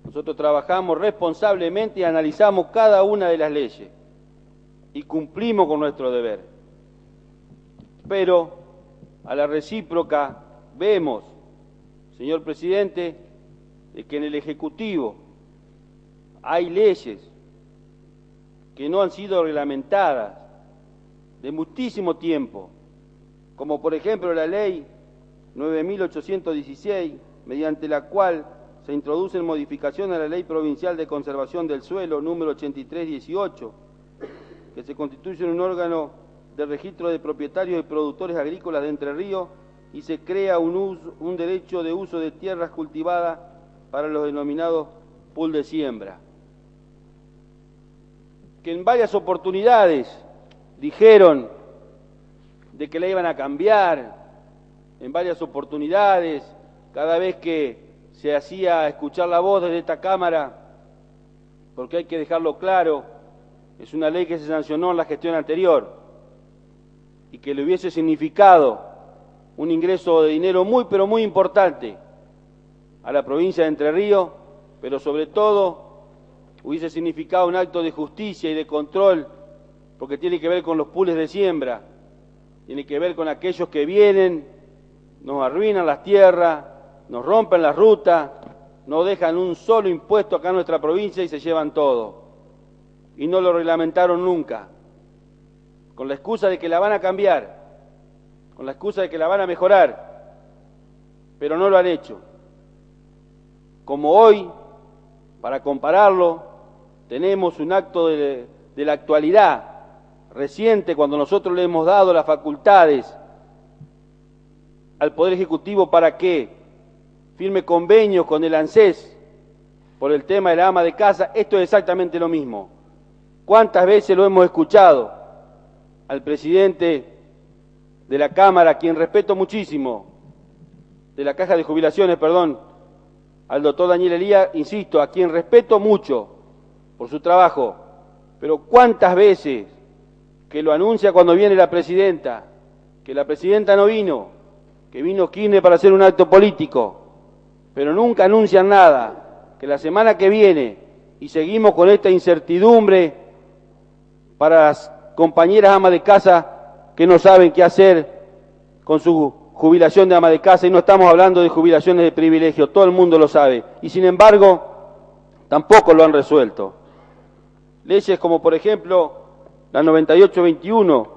Nosotros trabajamos responsablemente y analizamos cada una de las leyes y cumplimos con nuestro deber. Pero a la recíproca vemos, señor presidente, de que en el Ejecutivo hay leyes que no han sido reglamentadas de muchísimo tiempo, como por ejemplo la ley 9.816, mediante la cual se introducen modificaciones a la Ley Provincial de Conservación del Suelo número 8318, que se constituye en un órgano de registro de propietarios y productores agrícolas de Entre Ríos y se crea un derecho de uso de tierras cultivadas para los denominados pool de siembra, que en varias oportunidades dijeron de que la iban a cambiar, en varias oportunidades, cada vez que se hacía escuchar la voz desde esta Cámara, porque hay que dejarlo claro, es una ley que se sancionó en la gestión anterior y que le hubiese significado un ingreso de dinero muy, pero muy importante a la provincia de Entre Ríos, pero sobre todo hubiese significado un acto de justicia y de control, porque tiene que ver con los pools de siembra, tiene que ver con aquellos que vienen, nos arruinan las tierras, nos rompen la ruta, no dejan un solo impuesto acá en nuestra provincia y se llevan todo. Y no lo reglamentaron nunca, con la excusa de que la van a cambiar, con la excusa de que la van a mejorar, pero no lo han hecho. Como hoy, para compararlo, tenemos un acto de la actualidad reciente, cuando nosotros le hemos dado las facultades al Poder Ejecutivo para que firme convenios con el ANSES por el tema de la ama de casa. Esto es exactamente lo mismo. ¿Cuántas veces lo hemos escuchado al presidente de la Cámara, a quien respeto muchísimo, de la Caja de Jubilaciones, perdón, al doctor Daniel Elías, insisto, a quien respeto mucho por su trabajo, pero cuántas veces que lo anuncia cuando viene la presidenta, que la presidenta no vino, que vino Kirchner para hacer un acto político, pero nunca anuncian nada, que la semana que viene, y seguimos con esta incertidumbre para las compañeras amas de casa que no saben qué hacer con su jubilación de ama de casa, y no estamos hablando de jubilaciones de privilegio, todo el mundo lo sabe, y sin embargo tampoco lo han resuelto. Leyes como por ejemplo la 9821,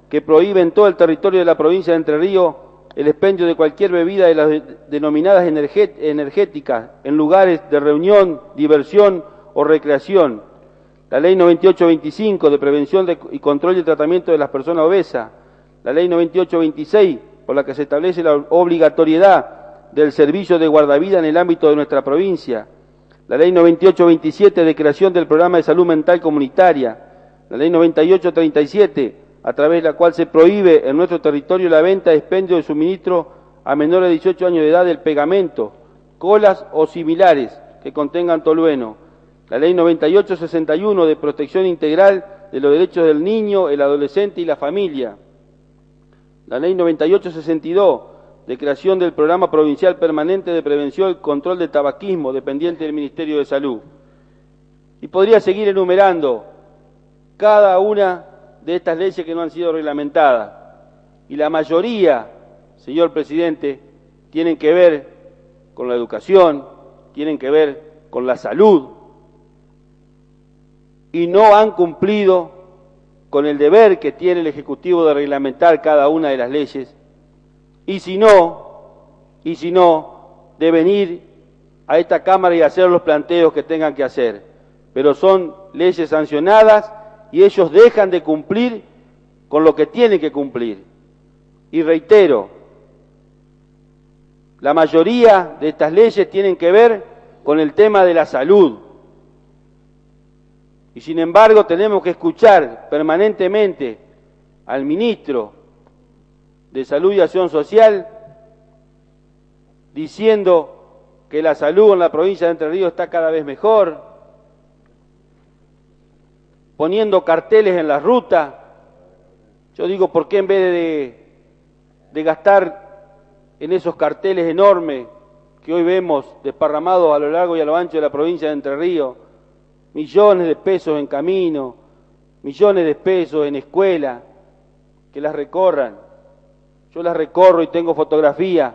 que prohíbe en todo el territorio de la provincia de Entre Ríos el expendio de cualquier bebida de las denominadas energéticas en lugares de reunión, diversión o recreación. La ley 9825 de prevención y control y tratamiento de las personas obesas. La ley 9826 por la que se establece la obligatoriedad del servicio de guardavida en el ámbito de nuestra provincia. La ley 9827 de creación del programa de salud mental comunitaria. La ley 9837, a través de la cual se prohíbe en nuestro territorio la venta, expendio de suministro a menores de 18 años de edad del pegamento, colas o similares que contengan tolueno. La ley 9861 de protección integral de los derechos del niño, el adolescente y la familia. La ley 9862 de creación del Programa Provincial Permanente de Prevención y Control del Tabaquismo, dependiente del Ministerio de Salud. Y podría seguir enumerando cada una de estas leyes que no han sido reglamentadas. Y la mayoría, señor presidente, tienen que ver con la educación, tienen que ver con la salud, y no han cumplido con el deber que tiene el Ejecutivo de reglamentar cada una de las leyes, y si no, de venir a esta Cámara y hacer los planteos que tengan que hacer. Pero son leyes sancionadas y ellos dejan de cumplir con lo que tienen que cumplir. Y reitero, la mayoría de estas leyes tienen que ver con el tema de la salud. Y sin embargo tenemos que escuchar permanentemente al ministro de Salud y Acción Social diciendo que la salud en la provincia de Entre Ríos está cada vez mejor, poniendo carteles en la ruta. Yo digo, ¿por qué en vez de gastar en esos carteles enormes que hoy vemos desparramados a lo largo y a lo ancho de la provincia de Entre Ríos, millones de pesos en camino, millones de pesos en escuela, que las recorran? Yo las recorro y tengo fotografía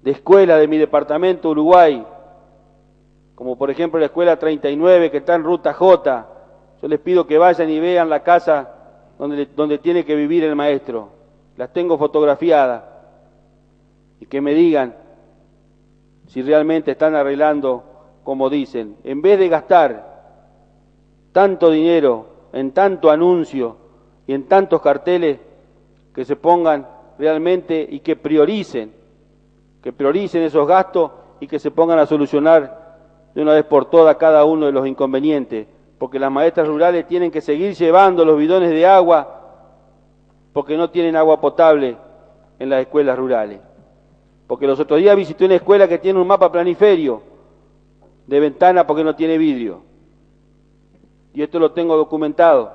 de escuelas de mi departamento Uruguay, como por ejemplo la escuela 39 que está en Ruta J. Yo les pido que vayan y vean la casa donde tiene que vivir el maestro. Las tengo fotografiadas. Y que me digan si realmente están arreglando como dicen. En vez de gastar tanto dinero en tanto anuncio y en tantos carteles, que se pongan realmente y que prioricen esos gastos y que se pongan a solucionar de una vez por todas cada uno de los inconvenientes, porque las maestras rurales tienen que seguir llevando los bidones de agua porque no tienen agua potable en las escuelas rurales. Porque los otros días visité una escuela que tiene un mapa planiferio de ventana porque no tiene vidrio. Y esto lo tengo documentado.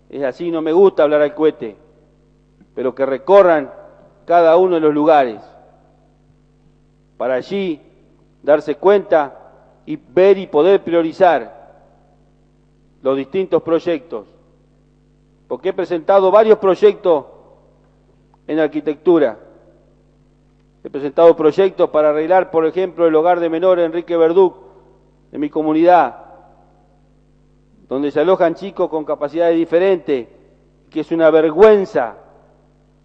Es así, no me gusta hablar al cohete, pero que recorran cada uno de los lugares para allí darse cuenta y ver y poder priorizar los distintos proyectos. Porque he presentado varios proyectos en arquitectura. He presentado proyectos para arreglar, por ejemplo, el hogar de menores Enrique Verduc, en mi comunidad, donde se alojan chicos con capacidades diferentes, que es una vergüenza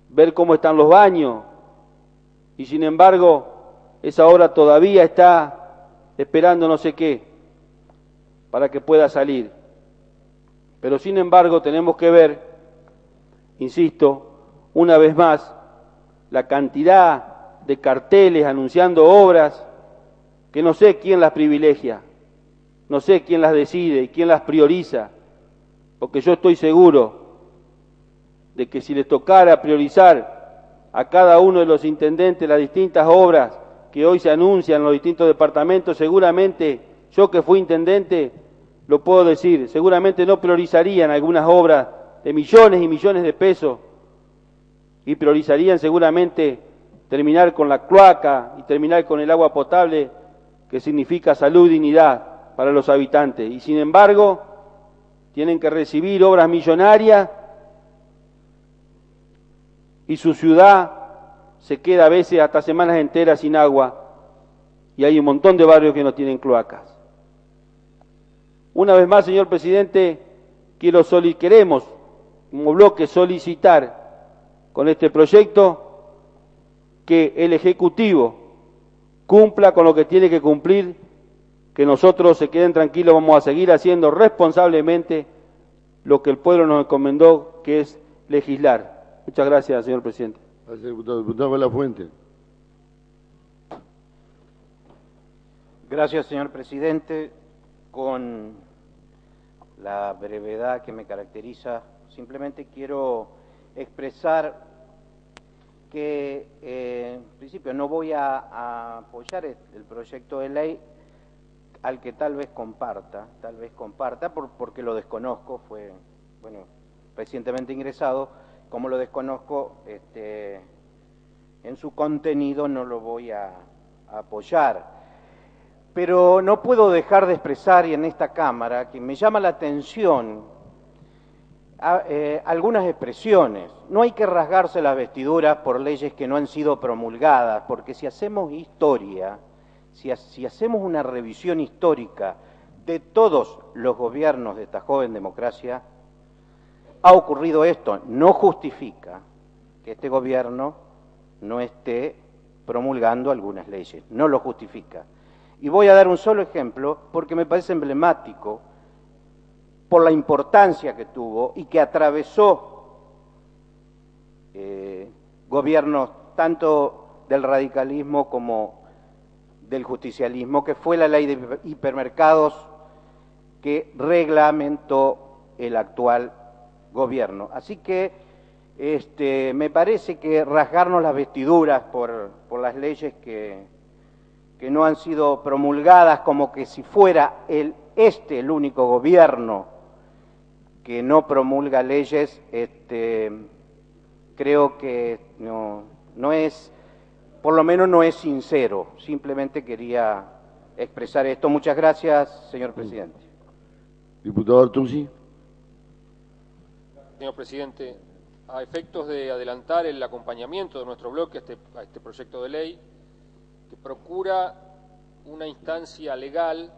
ver cómo están los baños, y sin embargo, esa obra todavía está esperando no sé qué, para que pueda salir. Pero sin embargo, tenemos que ver, insisto, una vez más, la cantidad de carteles anunciando obras que no sé quién las privilegia, no sé quién las decide y quién las prioriza, porque yo estoy seguro de que si les tocara priorizar a cada uno de los intendentes las distintas obras que hoy se anuncian en los distintos departamentos, seguramente yo que fui intendente, lo puedo decir, seguramente no priorizarían algunas obras de millones y millones de pesos y priorizarían seguramente terminar con la cloaca y terminar con el agua potable, que significa salud y dignidad para los habitantes. Y sin embargo, tienen que recibir obras millonarias y su ciudad se queda a veces hasta semanas enteras sin agua y hay un montón de barrios que no tienen cloacas. Una vez más, señor presidente, queremos como bloque solicitar con este proyecto que el Ejecutivo cumpla con lo que tiene que cumplir, que nosotros se queden tranquilos, vamos a seguir haciendo responsablemente lo que el pueblo nos encomendó, que es legislar. Muchas gracias, señor presidente. Gracias, diputado. Diputado de la Fuente. Gracias, señor presidente. Con la brevedad que me caracteriza, simplemente quiero expresar que en principio no voy a apoyar el proyecto de ley al que tal vez comparta porque lo desconozco, fue recientemente ingresado, como lo desconozco en su contenido no lo voy a apoyar. Pero no puedo dejar de expresar, y en esta Cámara, que me llama la atención algunas expresiones. No hay que rasgarse las vestiduras por leyes que no han sido promulgadas, porque si hacemos historia, si hacemos una revisión histórica de todos los gobiernos de esta joven democracia, ha ocurrido esto. No justifica que este gobierno no esté promulgando algunas leyes, no lo justifica. Y voy a dar un solo ejemplo porque me parece emblemático por la importancia que tuvo y que atravesó gobiernos tanto del radicalismo como del justicialismo, que fue la ley de hipermercados que reglamentó el actual gobierno. Así que me parece que rasgarnos las vestiduras por las leyes que no han sido promulgadas, como que si fuera el único gobierno que no promulga leyes, creo que no es, por lo menos no es sincero. Simplemente quería expresar esto. Muchas gracias, señor presidente. Diputado Artusi. Señor presidente, a efectos de adelantar el acompañamiento de nuestro bloque a este proyecto de ley, que procura una instancia legal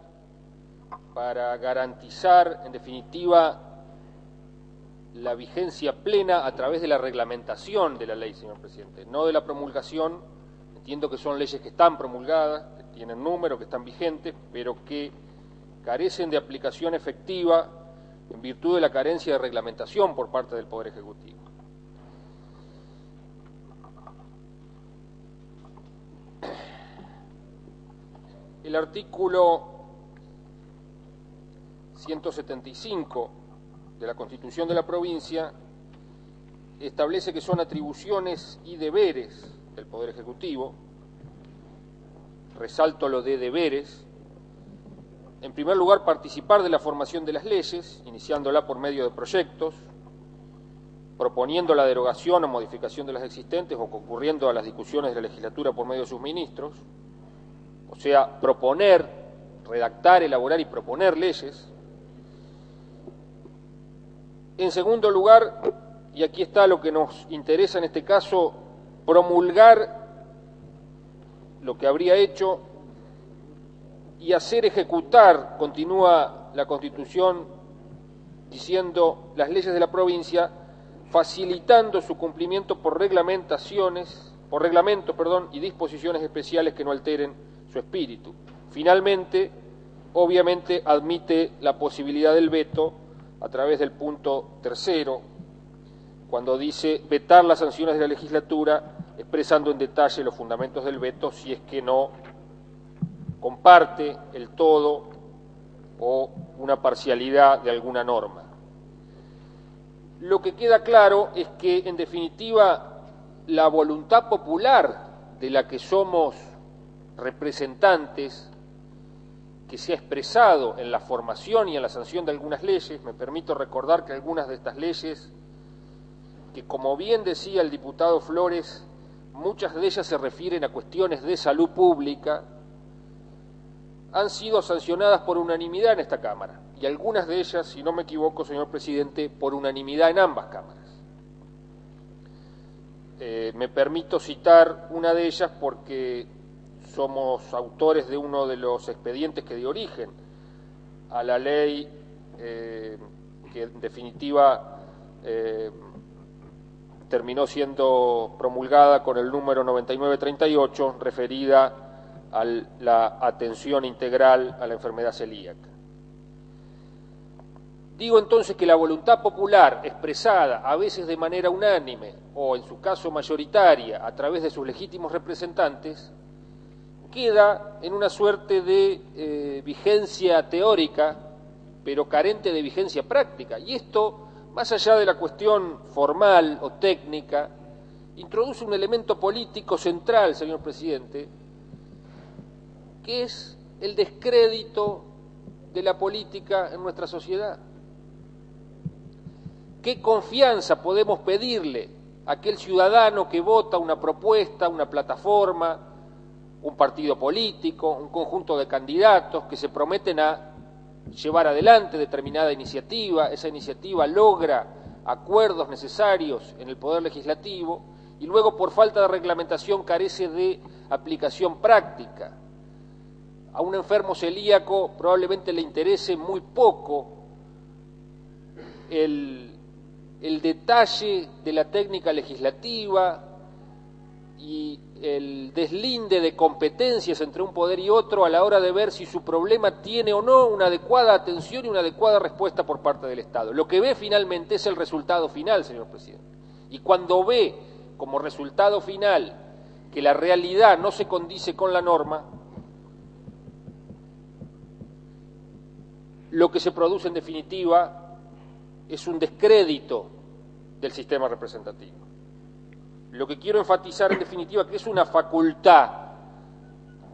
para garantizar, en definitiva, la vigencia plena a través de la reglamentación de la ley, señor presidente, no de la promulgación. Entiendo que son leyes que están promulgadas, que tienen número, que están vigentes, pero que carecen de aplicación efectiva en virtud de la carencia de reglamentación por parte del Poder Ejecutivo. El artículo 175 de la Constitución de la provincia establece que son atribuciones y deberes del Poder Ejecutivo. Resalto lo de deberes. En primer lugar, participar de la formación de las leyes, iniciándola por medio de proyectos, proponiendo la derogación o modificación de las existentes o concurriendo a las discusiones de la legislatura por medio de sus ministros, o sea, proponer, redactar, elaborar y proponer leyes. En segundo lugar, y aquí está lo que nos interesa en este caso, promulgar lo que habría hecho y hacer ejecutar, continúa la Constitución diciendo, las leyes de la provincia, facilitando su cumplimiento por reglamentos, y disposiciones especiales que no alteren su espíritu. Finalmente, obviamente, admite la posibilidad del veto a través del punto tercero, cuando dice vetar las sanciones de la legislatura, expresando en detalle los fundamentos del veto si es que no comparte el todo o una parcialidad de alguna norma. Lo que queda claro es que, en definitiva, la voluntad popular de la que somos representantes, que se ha expresado en la formación y en la sanción de algunas leyes, me permito recordar que algunas de estas leyes, que como bien decía el diputado Flores, muchas de ellas se refieren a cuestiones de salud pública, han sido sancionadas por unanimidad en esta Cámara, y algunas de ellas, si no me equivoco, señor presidente, por unanimidad en ambas cámaras. Me permito citar una de ellas porque somos autores de uno de los expedientes que dio origen a la ley que en definitiva terminó siendo promulgada con el número 9938, referida a la atención integral a la enfermedad celíaca. Digo entonces que la voluntad popular expresada a veces de manera unánime o en su caso mayoritaria a través de sus legítimos representantes queda en una suerte de vigencia teórica pero carente de vigencia práctica, y esto, más allá de la cuestión formal o técnica, introduce un elemento político central, señor presidente, que es el descrédito de la política en nuestra sociedad. ¿Qué confianza podemos pedirle a aquel ciudadano que vota una propuesta, una plataforma, un partido político, un conjunto de candidatos que se prometen a llevar adelante determinada iniciativa, esa iniciativa logra acuerdos necesarios en el Poder Legislativo y luego por falta de reglamentación carece de aplicación práctica? A un enfermo celíaco probablemente le interese muy poco el detalle de la técnica legislativa y el deslinde de competencias entre un poder y otro a la hora de ver si su problema tiene o no una adecuada atención y una adecuada respuesta por parte del Estado. Lo que ve finalmente es el resultado final, señor presidente. Y cuando ve como resultado final que la realidad no se condice con la norma, lo que se produce en definitiva es un descrédito del sistema representativo. Lo que quiero enfatizar en definitiva que es una facultad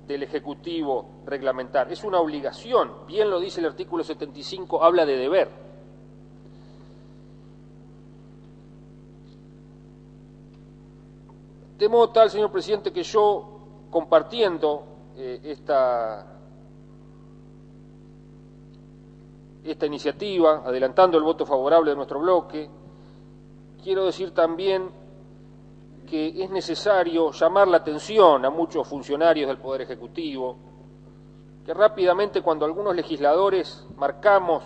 del Ejecutivo reglamentar, es una obligación, bien lo dice el artículo 75, habla de deber. De modo tal, señor presidente, que yo, compartiendo esta iniciativa, adelantando el voto favorable de nuestro bloque, quiero decir también que es necesario llamar la atención a muchos funcionarios del Poder Ejecutivo, que rápidamente, cuando algunos legisladores marcamos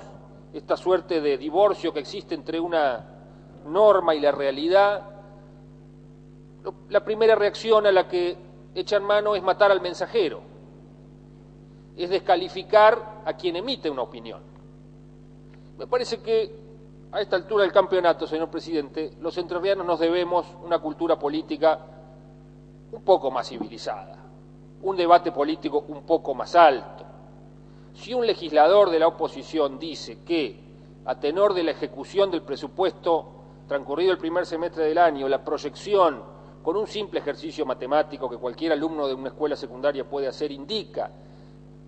esta suerte de divorcio que existe entre una norma y la realidad, la primera reacción a la que echan mano es matar al mensajero, es descalificar a quien emite una opinión. Me parece que a esta altura del campeonato, señor presidente, los entrerrianos nos debemos una cultura política un poco más civilizada, un debate político un poco más alto, Si un legislador de la oposición dice que, a tenor de la ejecución del presupuesto transcurrido el primer semestre del año, la proyección con un simple ejercicio matemático que cualquier alumno de una escuela secundaria puede hacer, indica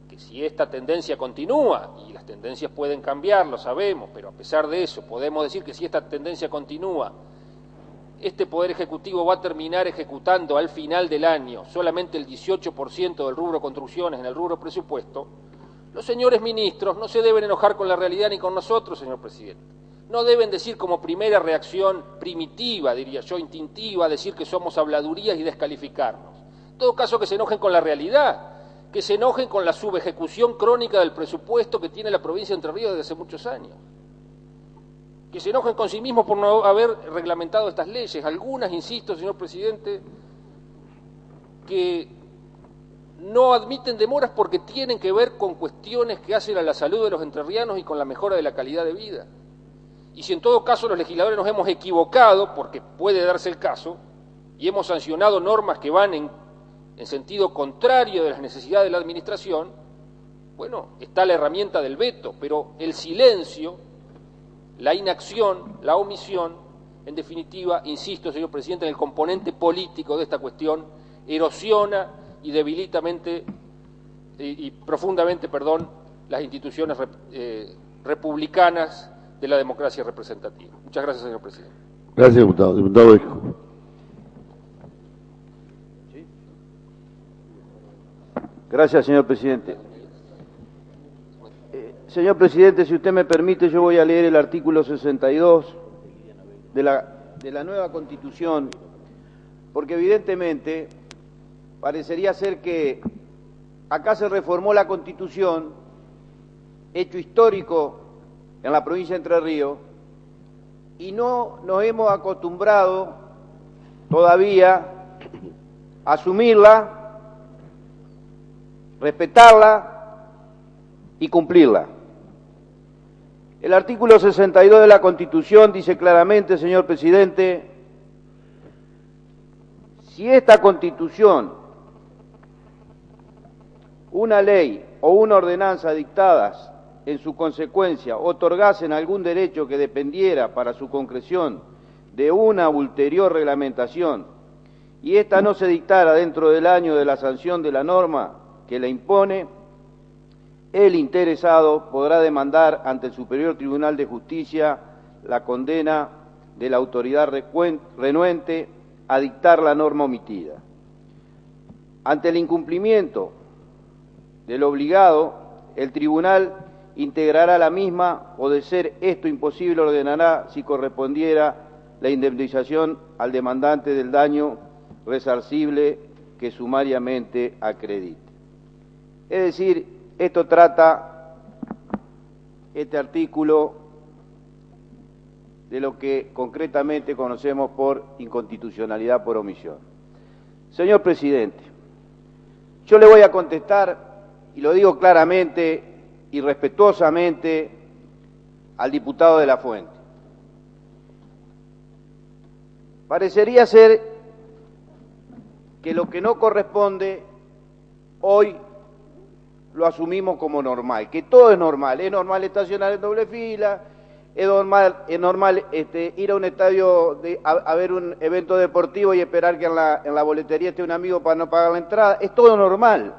que si esta tendencia continúa, y las tendencias pueden cambiar, lo sabemos, pero a pesar de eso podemos decir que si esta tendencia continúa, este Poder Ejecutivo va a terminar ejecutando al final del año solamente el 18% del rubro construcciones en el rubro presupuesto, los señores ministros no se deben enojar con la realidad ni con nosotros, señor presidente. No deben decir como primera reacción primitiva, diría yo, instintiva, decir que somos habladurías y descalificarnos. En todo caso, que se enojen con la realidad, que se enojen con la subejecución crónica del presupuesto que tiene la provincia de Entre Ríos desde hace muchos años. Que se enojen con sí mismos por no haber reglamentado estas leyes. Algunas, insisto, señor presidente, que no admiten demoras porque tienen que ver con cuestiones que hacen a la salud de los entrerrianos y con la mejora de la calidad de vida. Y si en todo caso los legisladores nos hemos equivocado, porque puede darse el caso, y hemos sancionado normas que van en sentido contrario de las necesidades de la administración, bueno, está la herramienta del veto, pero el silencio, la inacción, la omisión, en definitiva, insisto, señor presidente, en el componente político de esta cuestión, erosiona y debilitamente y profundamente, las instituciones republicanas de la democracia representativa. Muchas gracias, señor presidente. Gracias, diputado. Diputado Esco. Gracias, señor presidente. Señor presidente, si usted me permite, yo voy a leer el artículo 62 de la nueva Constitución, porque evidentemente parecería ser que acá se reformó la Constitución, hecho histórico en la provincia de Entre Ríos, y no nos hemos acostumbrado todavía a asumirla, respetarla y cumplirla. El artículo 62 de la Constitución dice claramente, señor presidente, si esta Constitución, una ley o una ordenanza dictadas en su consecuencia otorgasen algún derecho que dependiera para su concreción de una ulterior reglamentación y ésta no se dictara dentro del año de la sanción de la norma que la impone, el interesado podrá demandar ante el Superior Tribunal de Justicia la condena de la autoridad renuente a dictar la norma omitida. Ante el incumplimiento del obligado, el tribunal integrará la misma o, de ser esto imposible, ordenará, si correspondiera, la indemnización al demandante del daño resarcible que sumariamente acredite. Es decir, esto trata, este artículo, de lo que concretamente conocemos por inconstitucionalidad por omisión. Señor presidente, yo le voy a contestar, y lo digo claramente y respetuosamente, al diputado de la Fuente. Parecería ser que lo que no corresponde hoy lo asumimos como normal, que todo es normal estacionar en doble fila, es normal ir a un estadio a ver un evento deportivo y esperar que en la boletería esté un amigo para no pagar la entrada, es todo normal,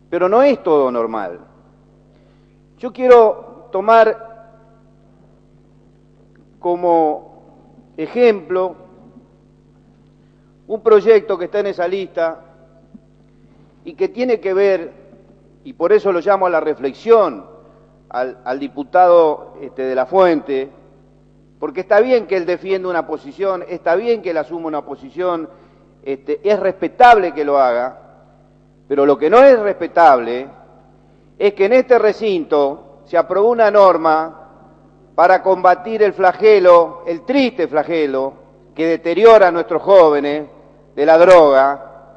pero no es todo normal. Yo quiero tomar como ejemplo un proyecto que está en esa lista y que tiene que ver, y por eso lo llamo a la reflexión al diputado de la Fuente, porque está bien que él defienda una posición, está bien que él asuma una posición, es respetable que lo haga, pero lo que no es respetable es que en este recinto se aprobó una norma para combatir el flagelo, el triste flagelo que deteriora a nuestros jóvenes de la droga,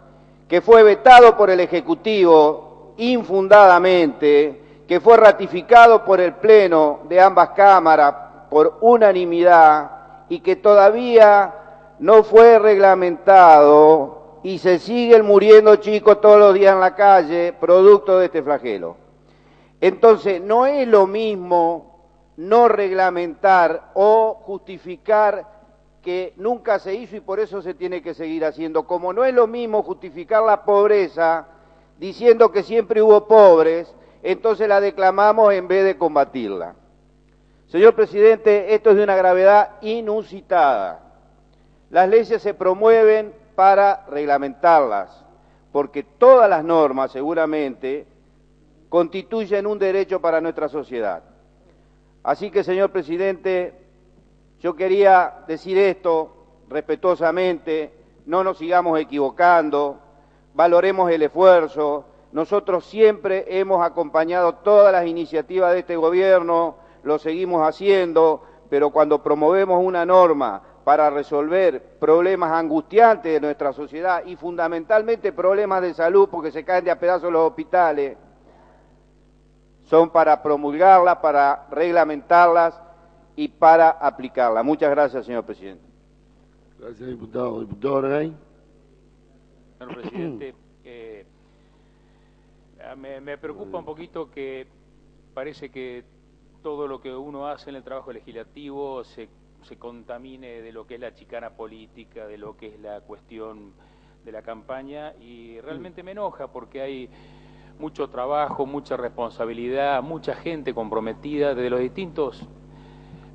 que fue vetado por el Ejecutivo infundadamente, que fue ratificado por el Pleno de ambas cámaras por unanimidad y que todavía no fue reglamentado y se siguen muriendo chicos todos los días en la calle producto de este flagelo. Entonces, no es lo mismo no reglamentar o justificar que nunca se hizo y por eso se tiene que seguir haciendo, como no es lo mismo justificar la pobreza diciendo que siempre hubo pobres, entonces la declamamos en vez de combatirla. Señor presidente, esto es de una gravedad inusitada. Las leyes se promueven para reglamentarlas, porque todas las normas seguramente constituyen un derecho para nuestra sociedad. Así que, señor presidente, yo quería decir esto respetuosamente, no nos sigamos equivocando, valoremos el esfuerzo. Nosotros siempre hemos acompañado todas las iniciativas de este gobierno, lo seguimos haciendo, pero cuando promovemos una norma para resolver problemas angustiantes de nuestra sociedad y fundamentalmente problemas de salud, porque se caen de a pedazos los hospitales, son para promulgarlas, para reglamentarlas y para aplicarlas. Muchas gracias, señor presidente. Gracias, diputado. Diputado Argay. Señor presidente, me preocupa un poquito que parece que todo lo que uno hace en el trabajo legislativo se contamine de lo que es la chicana política, de lo que es la cuestión de la campaña, y realmente me enoja porque hay mucho trabajo, mucha responsabilidad, mucha gente comprometida de los distintos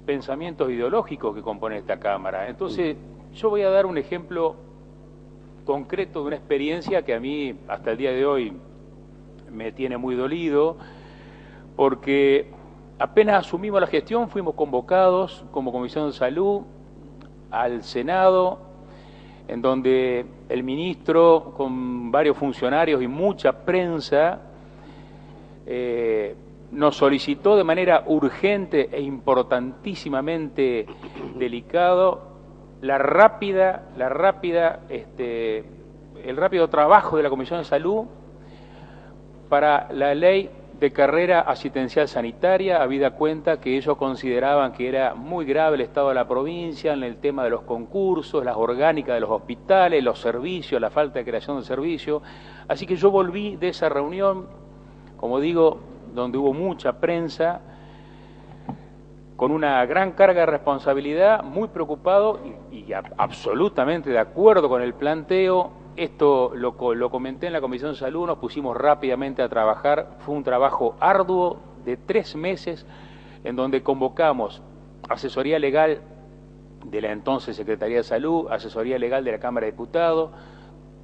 pensamientos ideológicos que componen esta Cámara. Entonces, yo voy a dar un ejemplo concreto de una experiencia que a mí hasta el día de hoy me tiene muy dolido, porque apenas asumimos la gestión fuimos convocados como Comisión de Salud al Senado, en donde el ministro, con varios funcionarios y mucha prensa, nos solicitó de manera urgente e importantísimamente delicado el rápido trabajo de la Comisión de Salud para la ley de carrera asistencial sanitaria, habida cuenta que ellos consideraban que era muy grave el estado de la provincia en el tema de los concursos, las orgánicas de los hospitales, los servicios, la falta de creación de servicios. Así que yo volví de esa reunión, como digo, donde hubo mucha prensa, con una gran carga de responsabilidad, muy preocupado y absolutamente de acuerdo con el planteo. Esto lo comenté en la Comisión de Salud, nos pusimos rápidamente a trabajar, fue un trabajo arduo de 3 meses, en donde convocamos asesoría legal de la entonces Secretaría de Salud, asesoría legal de la Cámara de Diputados,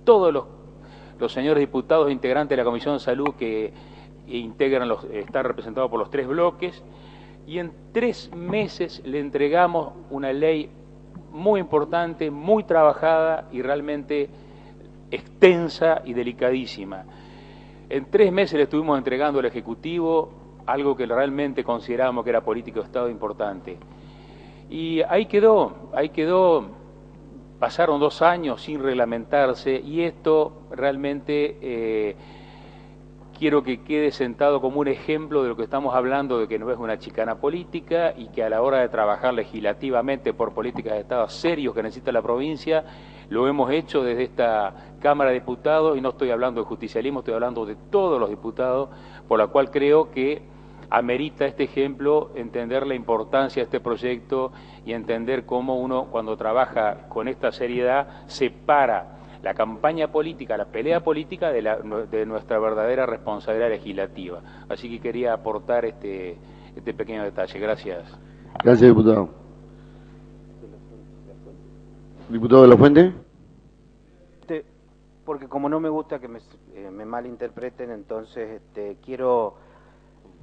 todos los señores diputados integrantes de la Comisión de Salud que están representados por los 3 bloques, y en 3 meses le entregamos una ley muy importante, muy trabajada y realmente extensa y delicadísima. En 3 meses le estuvimos entregando al Ejecutivo algo que realmente considerábamos que era político de Estado importante. Y ahí quedó, pasaron 2 años sin reglamentarse, y esto realmente quiero que quede sentado como un ejemplo de lo que estamos hablando, de que no es una chicana política y que a la hora de trabajar legislativamente por políticas de Estado serios que necesita la provincia, lo hemos hecho desde esta Cámara de Diputados, y no estoy hablando de justicialismo, estoy hablando de todos los diputados, por la cual creo que amerita este ejemplo entender la importancia de este proyecto y entender cómo uno, cuando trabaja con esta seriedad, separa la campaña política, la pelea política de nuestra verdadera responsabilidad legislativa. Así que quería aportar este pequeño detalle. Gracias. Gracias, diputado. Diputado de la Fuente. Porque como no me gusta que me malinterpreten, entonces quiero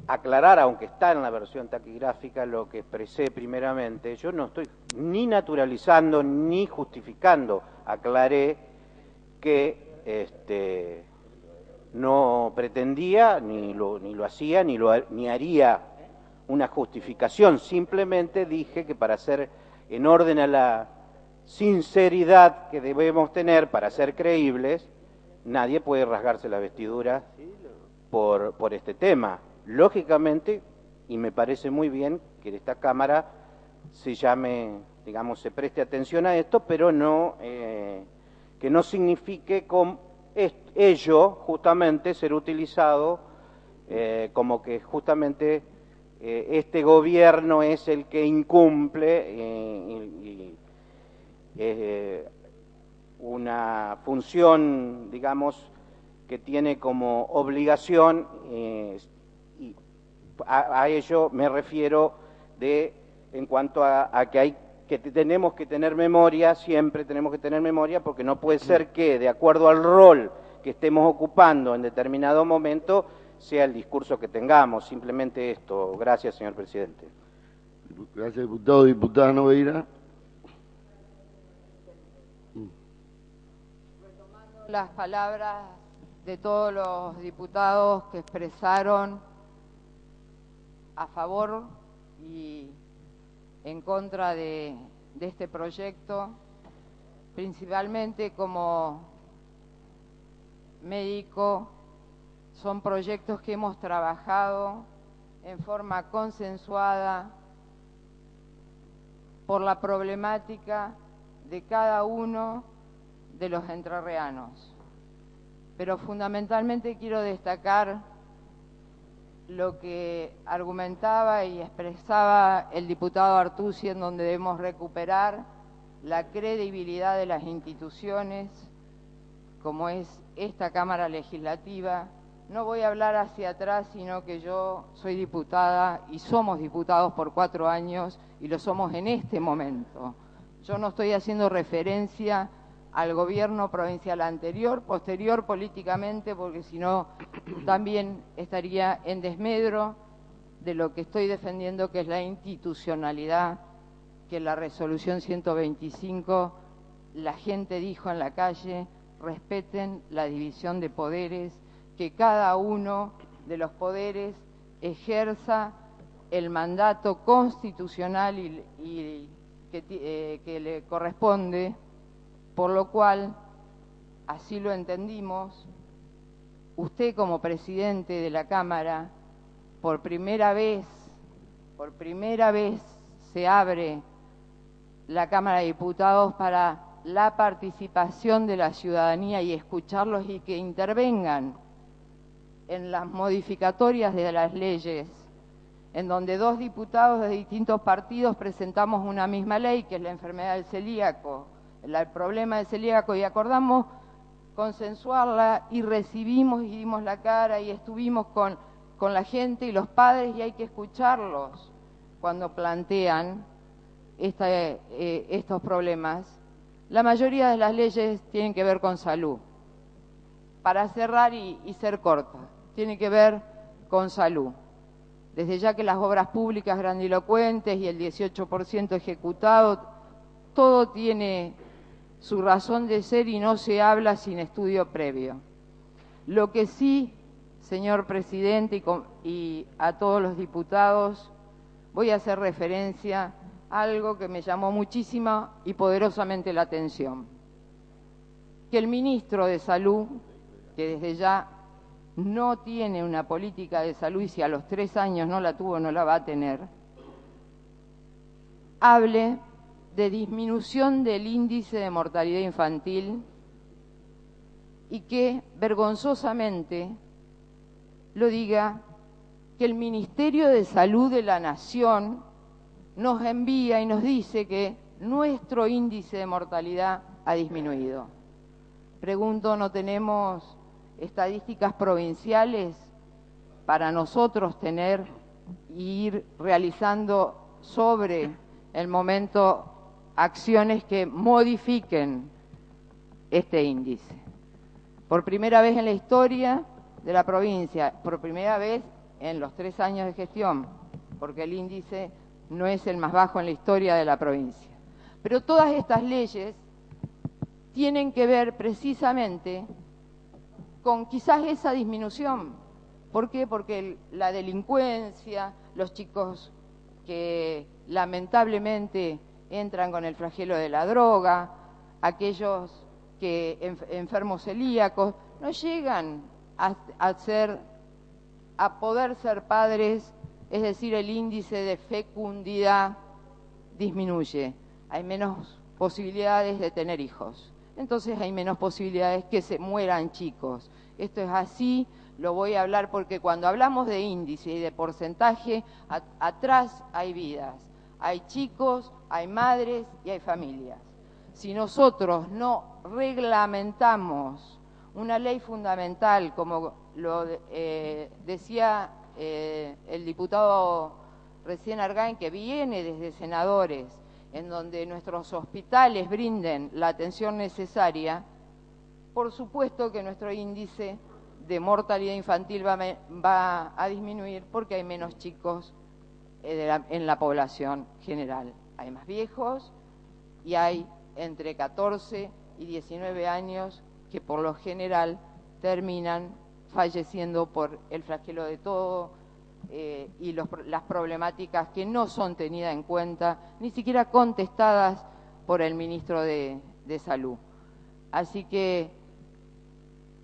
aclarar, aunque está en la versión taquigráfica, lo que expresé primeramente. Yo no estoy ni naturalizando ni justificando. Aclaré que no pretendía, ni lo hacía, ni haría una justificación. Simplemente dije que para ser en orden a la sinceridad que debemos tener para ser creíbles, nadie puede rasgarse la vestidura por este tema. Lógicamente, y me parece muy bien que esta Cámara se llame, digamos, se preste atención a esto, pero no que no signifique con ello justamente ser utilizado como que justamente este gobierno es el que incumple una función, digamos, que tiene como obligación, y a ello me refiero en cuanto a que tenemos que tener memoria, siempre tenemos que tener memoria, porque no puede ser que, de acuerdo al rol que estemos ocupando en determinado momento, sea el discurso que tengamos. Simplemente esto. Gracias, señor presidente. Gracias, diputado. Diputada Nogueira. Retomando las palabras de todos los diputados que expresaron a favor y en contra de este proyecto, principalmente como médico, son proyectos que hemos trabajado en forma consensuada por la problemática de cada uno de los entrerrianos. Pero fundamentalmente quiero destacar lo que argumentaba y expresaba el diputado Artusi, en donde debemos recuperar la credibilidad de las instituciones, como es esta Cámara Legislativa. No voy a hablar hacia atrás, sino que yo soy diputada y somos diputados por 4 años y lo somos en este momento. Yo no estoy haciendo referencia al gobierno provincial anterior, posterior políticamente, porque si no también estaría en desmedro de lo que estoy defendiendo, que es la institucionalidad, que en la resolución 125 la gente dijo en la calle: respeten la división de poderes, que cada uno de los poderes ejerza el mandato constitucional y que le corresponde, por lo cual, así lo entendimos. Usted, como presidente de la Cámara, por primera vez se abre la Cámara de Diputados para la participación de la ciudadanía y escucharlos y que intervengan en las modificatorias de las leyes, en donde 2 diputados de distintos partidos presentamos una misma ley, que es la enfermedad del celíaco, el problema del celíaco, y acordamos consensuarla y recibimos y dimos la cara y estuvimos con la gente y los padres, y hay que escucharlos cuando plantean estos problemas. La mayoría de las leyes tienen que ver con salud. Para cerrar y ser corta, tiene que ver con salud. Desde ya que las obras públicas grandilocuentes y el 18% ejecutado, todo tiene su razón de ser y no se habla sin estudio previo. Lo que sí, señor presidente, y a todos los diputados, voy a hacer referencia a algo que me llamó muchísima y poderosamente la atención. Que el ministro de Salud, que desde ya no tiene una política de salud y si a los 3 años no la tuvo, no la va a tener, hable de disminución del índice de mortalidad infantil y que vergonzosamente lo diga, que el Ministerio de Salud de la Nación nos envía y nos dice que nuestro índice de mortalidad ha disminuido. Pregunto, ¿no tenemos estadísticas provinciales para nosotros tener e ir realizando sobre el momento acciones que modifiquen este índice? Por primera vez en la historia de la provincia, por primera vez en los 3 años de gestión, porque el índice no es el más bajo en la historia de la provincia. Pero todas estas leyes tienen que ver precisamente con quizás esa disminución. ¿Por qué? Porque la delincuencia, los chicos que lamentablemente entran con el flagelo de la droga, aquellos que enfermos celíacos, no llegan a poder ser padres, es decir, el índice de fecundidad disminuye. Hay menos posibilidades de tener hijos. Entonces hay menos posibilidades que se mueran chicos. Esto es así, lo voy a hablar porque cuando hablamos de índice y de porcentaje, atrás hay vidas, hay chicos, hay madres y hay familias. Si nosotros no reglamentamos una ley fundamental, como lo decía el diputado recién Argain, que viene desde senadores, en donde nuestros hospitales brinden la atención necesaria, por supuesto que nuestro índice de mortalidad infantil va a disminuir porque hay menos chicos en la población general. Hay más viejos y hay entre 14 y 19 años que por lo general terminan falleciendo por el flagelo de todo y las problemáticas que no son tenidas en cuenta, ni siquiera contestadas por el ministro de Salud. Así que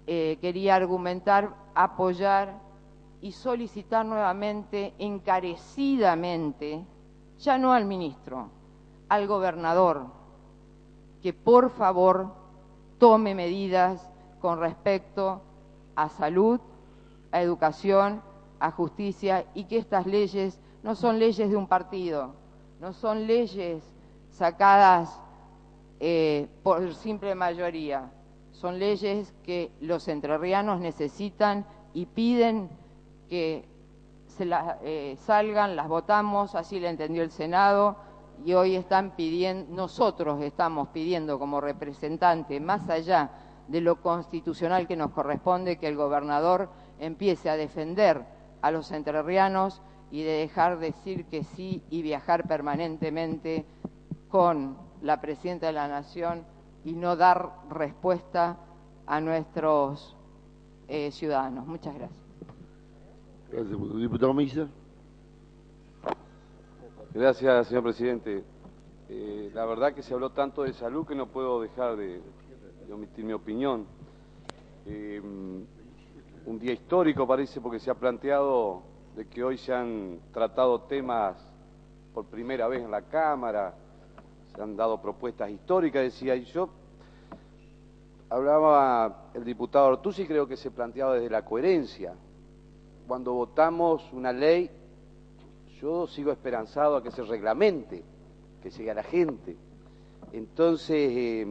quería argumentar, apoyar y solicitar nuevamente, encarecidamente, ya no al ministro, al gobernador, que por favor tome medidas con respecto a salud, a educación, a justicia, y que estas leyes no son leyes de un partido, no son leyes sacadas por simple mayoría, son leyes que los entrerrianos necesitan y piden que salgan, las votamos, así lo entendió el Senado, y hoy nosotros estamos pidiendo como representantes, más allá de lo constitucional que nos corresponde, que el gobernador empiece a defender a los entrerrianos y de dejar decir que sí y viajar permanentemente con la Presidenta de la Nación y no dar respuesta a nuestros ciudadanos. Muchas gracias. Gracias, diputado Misa. Gracias, señor presidente. La verdad que se habló tanto de salud que no puedo dejar de omitir mi opinión. Un día histórico parece porque se ha planteado de que hoy se han tratado temas por primera vez en la Cámara, se han dado propuestas históricas, decía, y yo hablaba el diputado Ortuzzi, creo que se planteaba desde la coherencia. Cuando votamos una ley, yo sigo esperanzado a que se reglamente, que llegue a la gente. Entonces,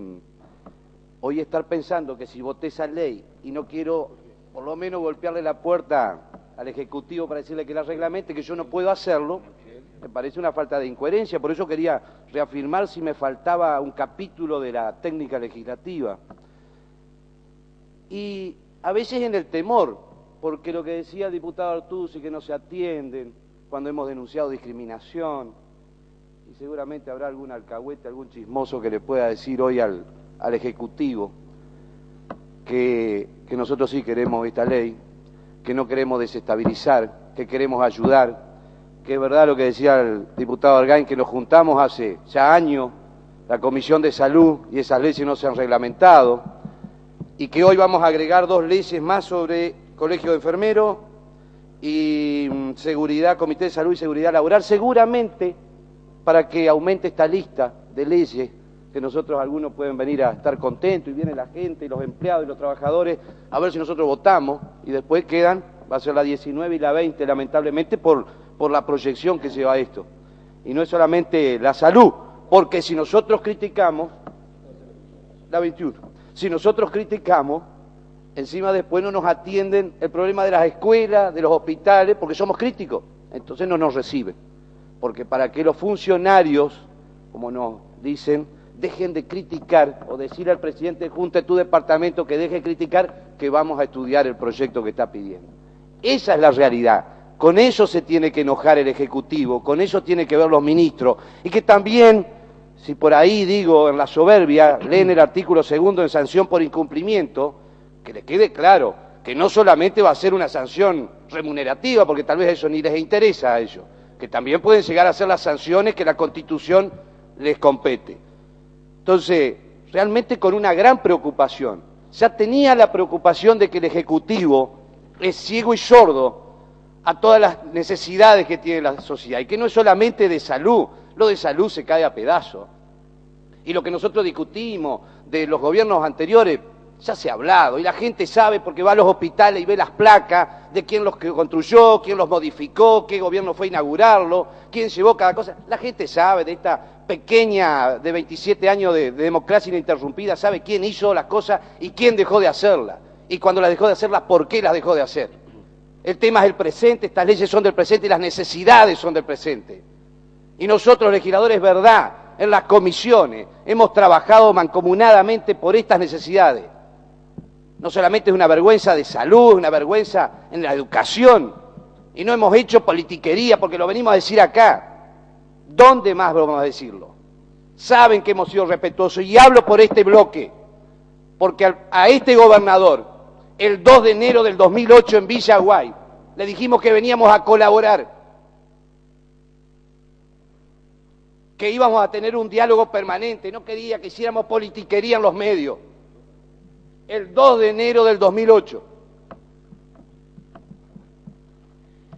hoy estar pensando que si voté esa ley y no quiero por lo menos golpearle la puerta al Ejecutivo para decirle que la reglamente, que yo no puedo hacerlo, me parece una falta de incoherencia. Por eso quería reafirmar si me faltaba un capítulo de la técnica legislativa. Y a veces en el temor, porque lo que decía el diputado Artuzzi, que no se atienden cuando hemos denunciado discriminación, y seguramente habrá algún alcahuete, algún chismoso que le pueda decir hoy al Ejecutivo que nosotros sí queremos esta ley, que no queremos desestabilizar, que queremos ayudar, que es verdad lo que decía el diputado Argain, que nos juntamos hace ya años, la Comisión de Salud, y esas leyes no se han reglamentado, y que hoy vamos a agregar 2 leyes más sobre colegio de enfermeros y seguridad, Comité de Salud y Seguridad Laboral, seguramente para que aumente esta lista de leyes, que nosotros algunos pueden venir a estar contentos, y viene la gente, y los empleados y los trabajadores, a ver si nosotros votamos, y después quedan, va a ser la 19 y la 20, lamentablemente, por la proyección que lleva esto. Y no es solamente la salud, porque si nosotros criticamos, la 21, si nosotros criticamos, encima después no nos atienden el problema de las escuelas, de los hospitales, porque somos críticos, entonces no nos reciben. Porque para que los funcionarios, como nos dicen, dejen de criticar o decir al presidente de Junta de tu departamento que deje de criticar, que vamos a estudiar el proyecto que está pidiendo. Esa es la realidad. Con eso se tiene que enojar el Ejecutivo, con eso tiene que ver los ministros. Y que también, si por ahí digo en la soberbia, leen el artículo 2 en sanción por incumplimiento, que les quede claro que no solamente va a ser una sanción remunerativa, porque tal vez eso ni les interesa a ellos, que también pueden llegar a ser las sanciones que la Constitución les compete. Entonces, realmente con una gran preocupación. Ya tenía la preocupación de que el Ejecutivo es ciego y sordo a todas las necesidades que tiene la sociedad, y que no es solamente de salud, lo de salud se cae a pedazos. Y lo que nosotros discutimos de los gobiernos anteriores, ya se ha hablado y la gente sabe porque va a los hospitales y ve las placas de quién los construyó, quién los modificó, qué gobierno fue a inaugurarlo, quién llevó cada cosa. La gente sabe de esta pequeña de 27 años de democracia ininterrumpida, sabe quién hizo las cosas y quién dejó de hacerlas. Y cuando las dejó de hacerlas, ¿por qué las dejó de hacer? El tema es el presente, estas leyes son del presente y las necesidades son del presente. Y nosotros, legisladores, verdad, en las comisiones hemos trabajado mancomunadamente por estas necesidades. No solamente es una vergüenza de salud, es una vergüenza en la educación. Y no hemos hecho politiquería porque lo venimos a decir acá. ¿Dónde más vamos a decirlo? Saben que hemos sido respetuosos y hablo por este bloque. Porque a este gobernador, el 2 de enero del 2008 en Villa Guay, le dijimos que veníamos a colaborar, que íbamos a tener un diálogo permanente, no quería que hiciéramos politiquería en los medios. El 2 de enero del 2008.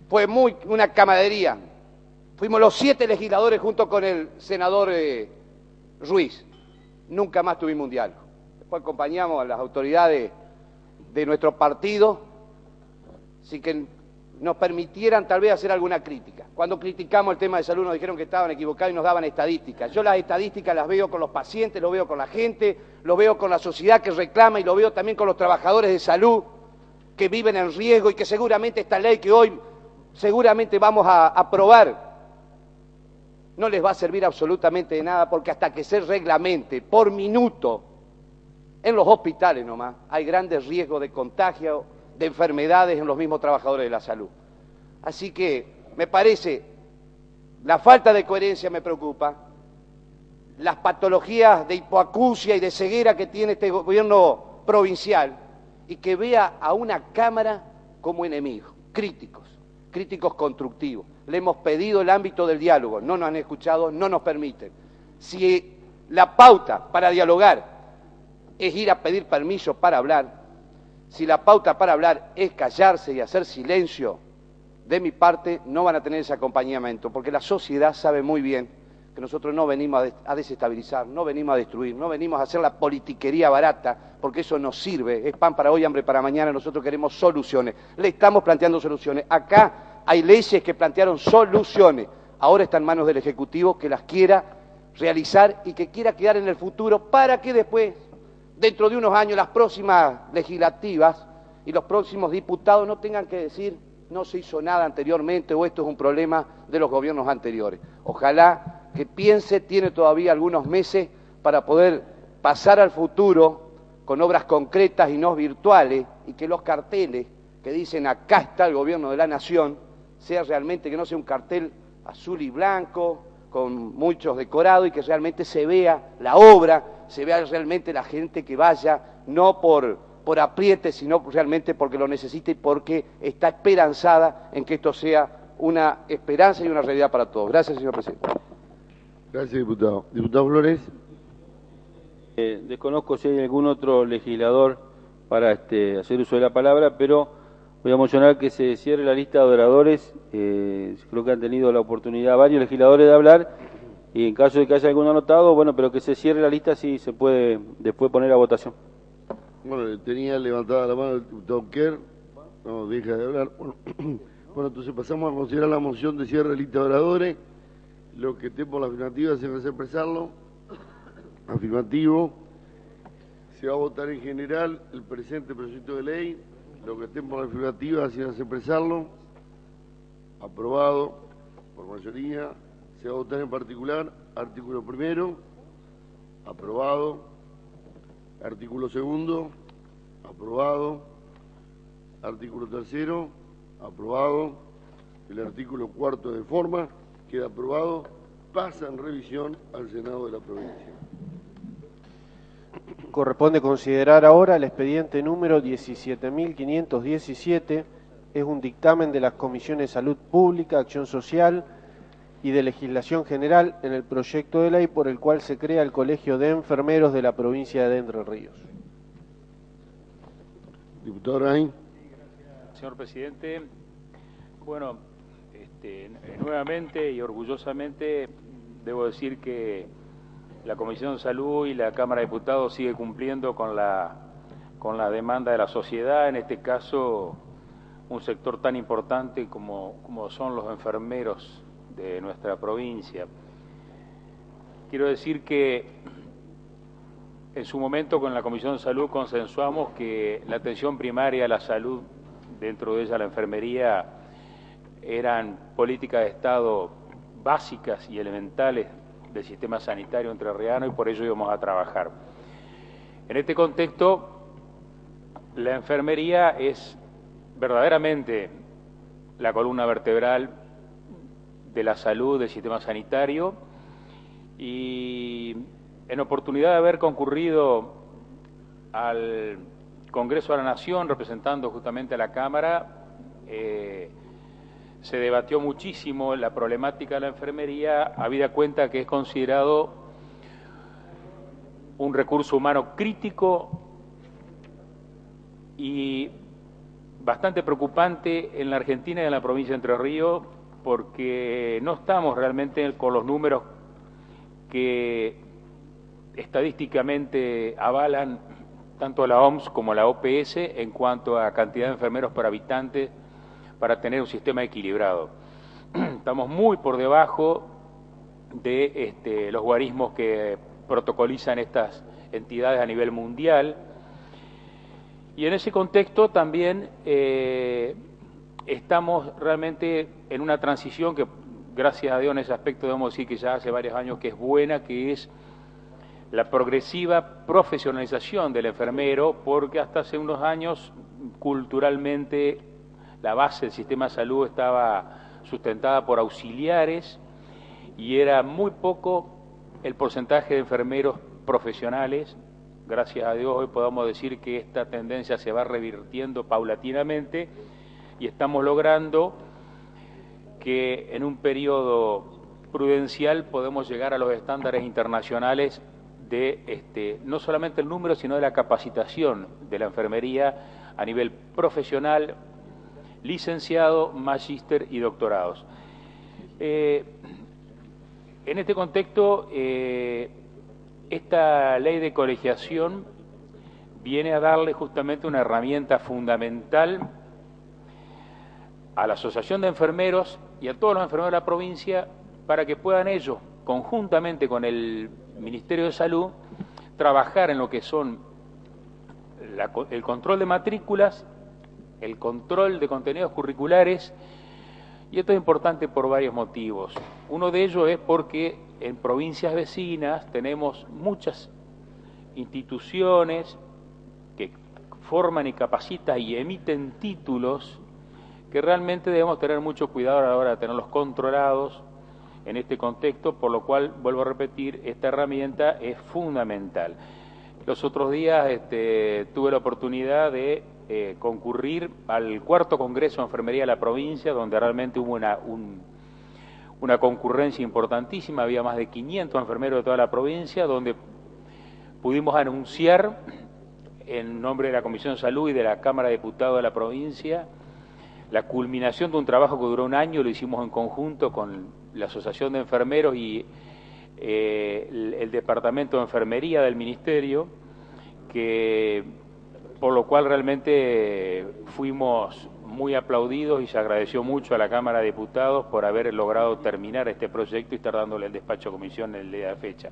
Fue una camaradería. Fuimos los 7 legisladores junto con el senador Ruiz. Nunca más tuvimos un diálogo. Después acompañamos a las autoridades de nuestro partido, sin que nos permitieran tal vez hacer alguna crítica. Cuando criticamos el tema de salud nos dijeron que estaban equivocados y nos daban estadísticas. Yo las estadísticas las veo con los pacientes, lo veo con la gente, lo veo con la sociedad que reclama y lo veo también con los trabajadores de salud que viven en riesgo y que seguramente esta ley que hoy seguramente vamos a aprobar no les va a servir absolutamente de nada porque hasta que se reglamente por minuto en los hospitales nomás hay grandes riesgos de contagio, de enfermedades en los mismos trabajadores de la salud. Así que me parece, la falta de coherencia me preocupa, las patologías de hipoacusia y de ceguera que tiene este gobierno provincial y que vea a una Cámara como enemigo, críticos constructivos. Le hemos pedido el ámbito del diálogo, no nos han escuchado, no nos permiten. Si la pauta para dialogar es ir a pedir permiso para hablar, si la pauta para hablar es callarse y hacer silencio, de mi parte no van a tener ese acompañamiento, porque la sociedad sabe muy bien que nosotros no venimos a desestabilizar, no venimos a destruir, no venimos a hacer la politiquería barata, porque eso nos sirve, es pan para hoy, hambre para mañana, nosotros queremos soluciones, le estamos planteando soluciones. Acá hay leyes que plantearon soluciones, ahora está en manos del Ejecutivo que las quiera realizar y que quiera quedar en el futuro para que después, dentro de unos años, las próximas legislativas y los próximos diputados no tengan que decir no se hizo nada anteriormente o esto es un problema de los gobiernos anteriores. Ojalá que piense, tiene todavía algunos meses para poder pasar al futuro con obras concretas y no virtuales y que los carteles que dicen acá está el gobierno de la nación, sea realmente que no sea un cartel azul y blanco con muchos decorados y que realmente se vea la obra, se vea realmente la gente que vaya, no por apriete, sino realmente porque lo necesita y porque está esperanzada en que esto sea una esperanza y una realidad para todos. Gracias, señor presidente. Gracias, diputado. Diputado Flores. Desconozco si hay algún otro legislador para hacer uso de la palabra, pero voy a mencionar que se cierre la lista de oradores. Creo que han tenido la oportunidad varios legisladores de hablar y en caso de que haya algún anotado, bueno, pero que se cierre la lista si se puede después poner a votación. Bueno, tenía levantada la mano el diputado Kerr, no deja de hablar. Bueno, entonces pasamos a considerar la moción de cierre de lista de oradores. Los que estén por la afirmativa se van a expresarlo. Afirmativo. Se va a votar en general el presente proyecto de ley. Los que estén por la afirmativa se van a expresarlo. Aprobado por mayoría. Se va a votar en particular artículo primero. Aprobado. Artículo segundo, aprobado. Artículo tercero, aprobado. El artículo cuarto de forma queda aprobado. Pasa en revisión al Senado de la provincia. Corresponde considerar ahora el expediente número 17.517. Es un dictamen de las Comisiones de Salud Pública, Acción Social y de Legislación General en el proyecto de ley por el cual se crea el Colegio de Enfermeros de la provincia de Entre Ríos. Diputado Raín. Señor presidente, bueno, nuevamente y orgullosamente debo decir que la Comisión de Salud y la Cámara de Diputados sigue cumpliendo con la con la demanda de la sociedad, en este caso un sector tan importante como son los enfermeros de nuestra provincia. Quiero decir que en su momento con la Comisión de Salud consensuamos que la atención primaria a la salud, dentro de ella la enfermería, eran políticas de Estado básicas y elementales del sistema sanitario entrerriano y por ello íbamos a trabajar. En este contexto, la enfermería es verdaderamente la columna vertebral de la salud del sistema sanitario y en oportunidad de haber concurrido al Congreso de la Nación representando justamente a la Cámara, se debatió muchísimo la problemática de la enfermería, habida cuenta que es considerado un recurso humano crítico y bastante preocupante en la Argentina y en la provincia de Entre Ríos, porque no estamos realmente con los números que estadísticamente avalan tanto la OMS como la OPS en cuanto a cantidad de enfermeros por habitante para tener un sistema equilibrado. Estamos muy por debajo de los guarismos que protocolizan estas entidades a nivel mundial. Y en ese contexto también estamos realmente en una transición que, gracias a Dios, en ese aspecto debemos decir que ya hace varios años que es buena, que es la progresiva profesionalización del enfermero, porque hasta hace unos años culturalmente la base del sistema de salud estaba sustentada por auxiliares y era muy poco el porcentaje de enfermeros profesionales. Gracias a Dios hoy podemos decir que esta tendencia se va revirtiendo paulatinamente y estamos logrando que en un periodo prudencial podemos llegar a los estándares internacionales de no solamente el número, sino de la capacitación de la enfermería a nivel profesional, licenciado, magíster y doctorados. En este contexto, esta ley de colegiación viene a darle justamente una herramienta fundamental a la Asociación de Enfermeros y a todos los enfermeros de la provincia para que puedan ellos, conjuntamente con el Ministerio de Salud, trabajar en lo que son el control de matrículas, el control de contenidos curriculares, y esto es importante por varios motivos. Uno de ellos es porque en provincias vecinas tenemos muchas instituciones que forman y capacitan y emiten títulos que realmente debemos tener mucho cuidado a la hora de tenerlos controlados en este contexto, por lo cual, vuelvo a repetir, esta herramienta es fundamental. Los otros días tuve la oportunidad de concurrir al 4º Congreso de Enfermería de la provincia, donde realmente hubo una concurrencia importantísima, había más de 500 enfermeros de toda la provincia, donde pudimos anunciar, en nombre de la Comisión de Salud y de la Cámara de Diputados de la provincia, la culminación de un trabajo que duró un año, lo hicimos en conjunto con la Asociación de Enfermeros y el Departamento de Enfermería del Ministerio, por lo cual realmente fuimos muy aplaudidos y se agradeció mucho a la Cámara de Diputados por haber logrado terminar este proyecto y estar dándole el despacho a comisión en el día de fecha.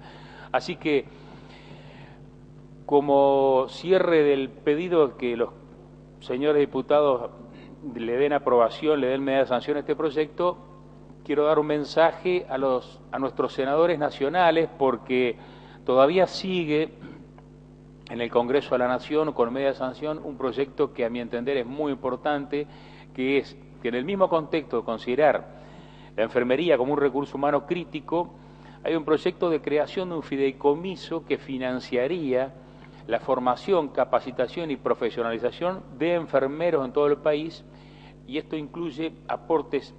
Así que, como cierre del pedido que los señores diputados le den aprobación, le den medida de sanción a este proyecto, quiero dar un mensaje a nuestros senadores nacionales, porque todavía sigue en el Congreso de la Nación con medida de sanción un proyecto que a mi entender es muy importante, que es que en el mismo contexto de considerar la enfermería como un recurso humano crítico, hay un proyecto de creación de un fideicomiso que financiaría la formación, capacitación y profesionalización de enfermeros en todo el país, y esto incluye aportes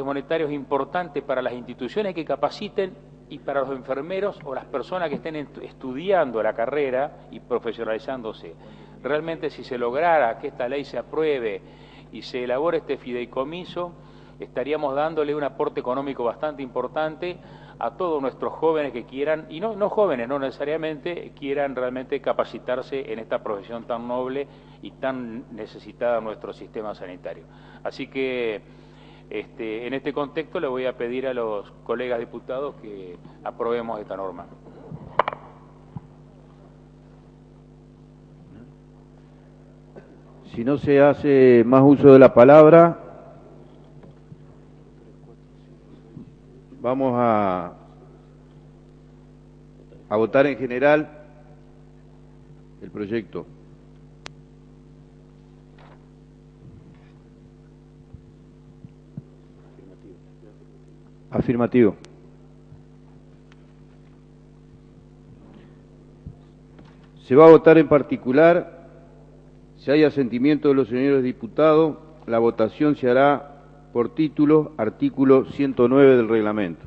monetarios importantes para las instituciones que capaciten y para los enfermeros o las personas que estén estudiando la carrera y profesionalizándose. Realmente, si se lograra que esta ley se apruebe y se elabore este fideicomiso, estaríamos dándole un aporte económico bastante importante a todos nuestros jóvenes que quieran, y no jóvenes, no necesariamente, quieran realmente capacitarse en esta profesión tan noble y tan necesitada en nuestro sistema sanitario. Así que en este contexto le voy a pedir a los colegas diputados que aprobemos esta norma. Si no se hace más uso de la palabra, vamos a votar en general el proyecto. Afirmativo. Se va a votar en particular. Si hay asentimiento de los señores diputados, la votación se hará por título, artículo 109 del reglamento.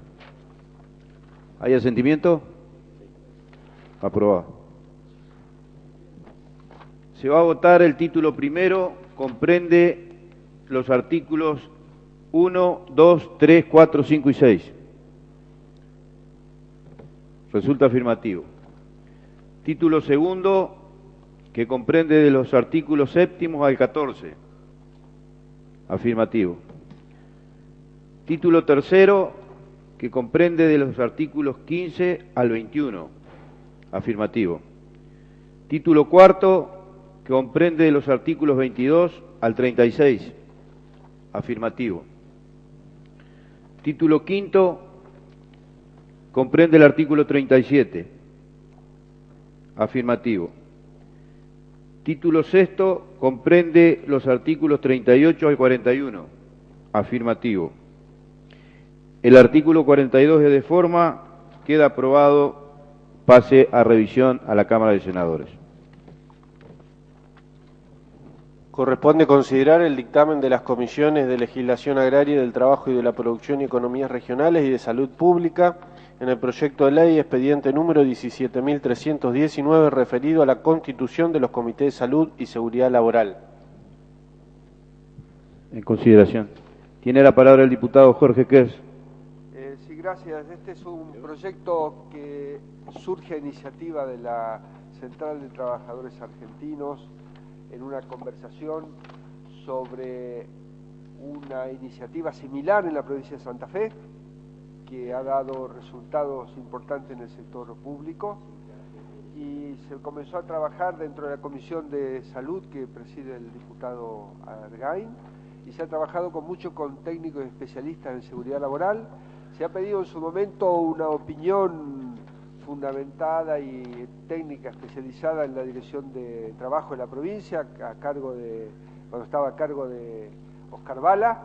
¿Hay asentimiento? Aprobado. Se va a votar el título primero, comprende los artículos 1, 2, 3, 4, 5 y 6. Resulta afirmativo. Título segundo, que comprende de los artículos 7 al 14. Afirmativo. Título tercero, que comprende de los artículos 15 al 21. Afirmativo. Título cuarto, que comprende de los artículos 22 al 36. Afirmativo. Título quinto, comprende el artículo 37. Afirmativo. Título sexto, comprende los artículos 38 al 41. Afirmativo. El artículo 42 de forma queda aprobado, pase a revisión a la Cámara de Senadores. Corresponde considerar el dictamen de las comisiones de Legislación Agraria, del Trabajo y de la Producción y Economías Regionales y de Salud Pública en el proyecto de ley expediente número 17.319 referido a la constitución de los comités de salud y seguridad laboral. En consideración. Tiene la palabra el diputado Jorge Kers. Sí, gracias. Este es un proyecto que surge a iniciativa de la Central de Trabajadores Argentinos en una conversación sobre una iniciativa similar en la provincia de Santa Fe, que ha dado resultados importantes en el sector público, y se comenzó a trabajar dentro de la Comisión de Salud que preside el diputado Argain, y se ha trabajado con técnicos y especialistas en seguridad laboral. Se ha pedido en su momento una opinión fundamentada y técnica especializada en la Dirección de Trabajo de la provincia, cuando estaba a cargo de Oscar Bala,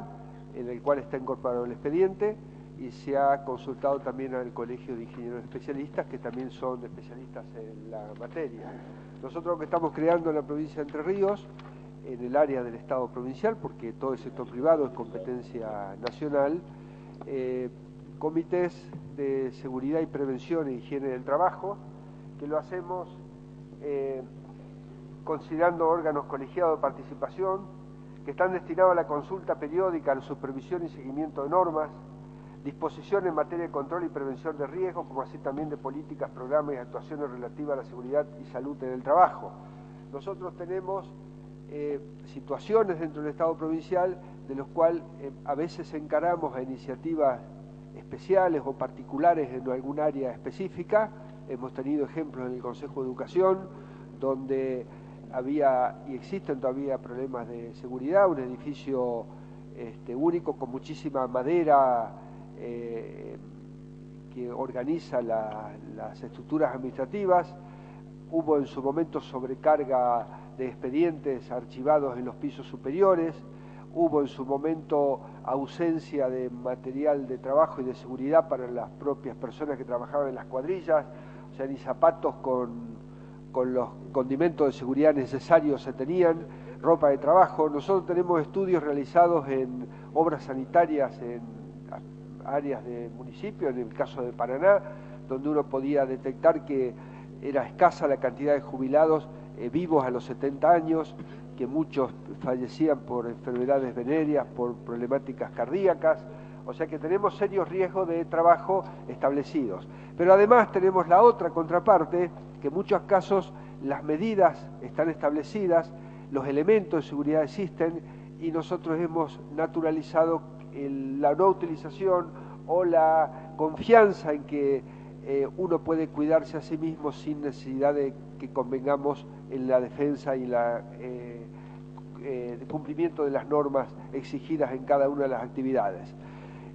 en el cual está incorporado el expediente, y se ha consultado también al Colegio de Ingenieros Especialistas, que también son especialistas en la materia. Nosotros lo que estamos creando en la provincia de Entre Ríos, en el área del Estado provincial, porque todo el sector privado es competencia nacional, comités de seguridad y prevención e higiene del trabajo, que lo hacemos considerando órganos colegiados de participación, que están destinados a la consulta periódica, a la supervisión y seguimiento de normas, disposición en materia de control y prevención de riesgos, como así también de políticas, programas y actuaciones relativas a la seguridad y salud en el trabajo. Nosotros tenemos situaciones dentro del Estado provincial de los cuales a veces encaramos a iniciativas especiales o particulares en algún área específica. Hemos tenido ejemplos en el Consejo de Educación, donde había y existen todavía problemas de seguridad, un edificio único con muchísima madera que organiza las estructuras administrativas. Hubo en su momento sobrecarga de expedientes archivados en los pisos superiores, hubo en su momento ausencia de material de trabajo y de seguridad para las propias personas que trabajaban en las cuadrillas, o sea, ni zapatos con los condimentos de seguridad necesarios se tenían, ropa de trabajo. Nosotros tenemos estudios realizados en obras sanitarias en áreas de municipio, en el caso de Paraná, donde uno podía detectar que era escasa la cantidad de jubilados vivos a los 70 años, que muchos fallecían por enfermedades venéreas, por problemáticas cardíacas O sea que tenemos serios riesgos de trabajo establecidos. Pero además tenemos la otra contraparte, que en muchos casos las medidas están establecidas, los elementos de seguridad existen y nosotros hemos naturalizado la no utilización o la confianza en que uno puede cuidarse a sí mismo sin necesidad de que convengamos en la defensa y el cumplimiento de las normas exigidas en cada una de las actividades.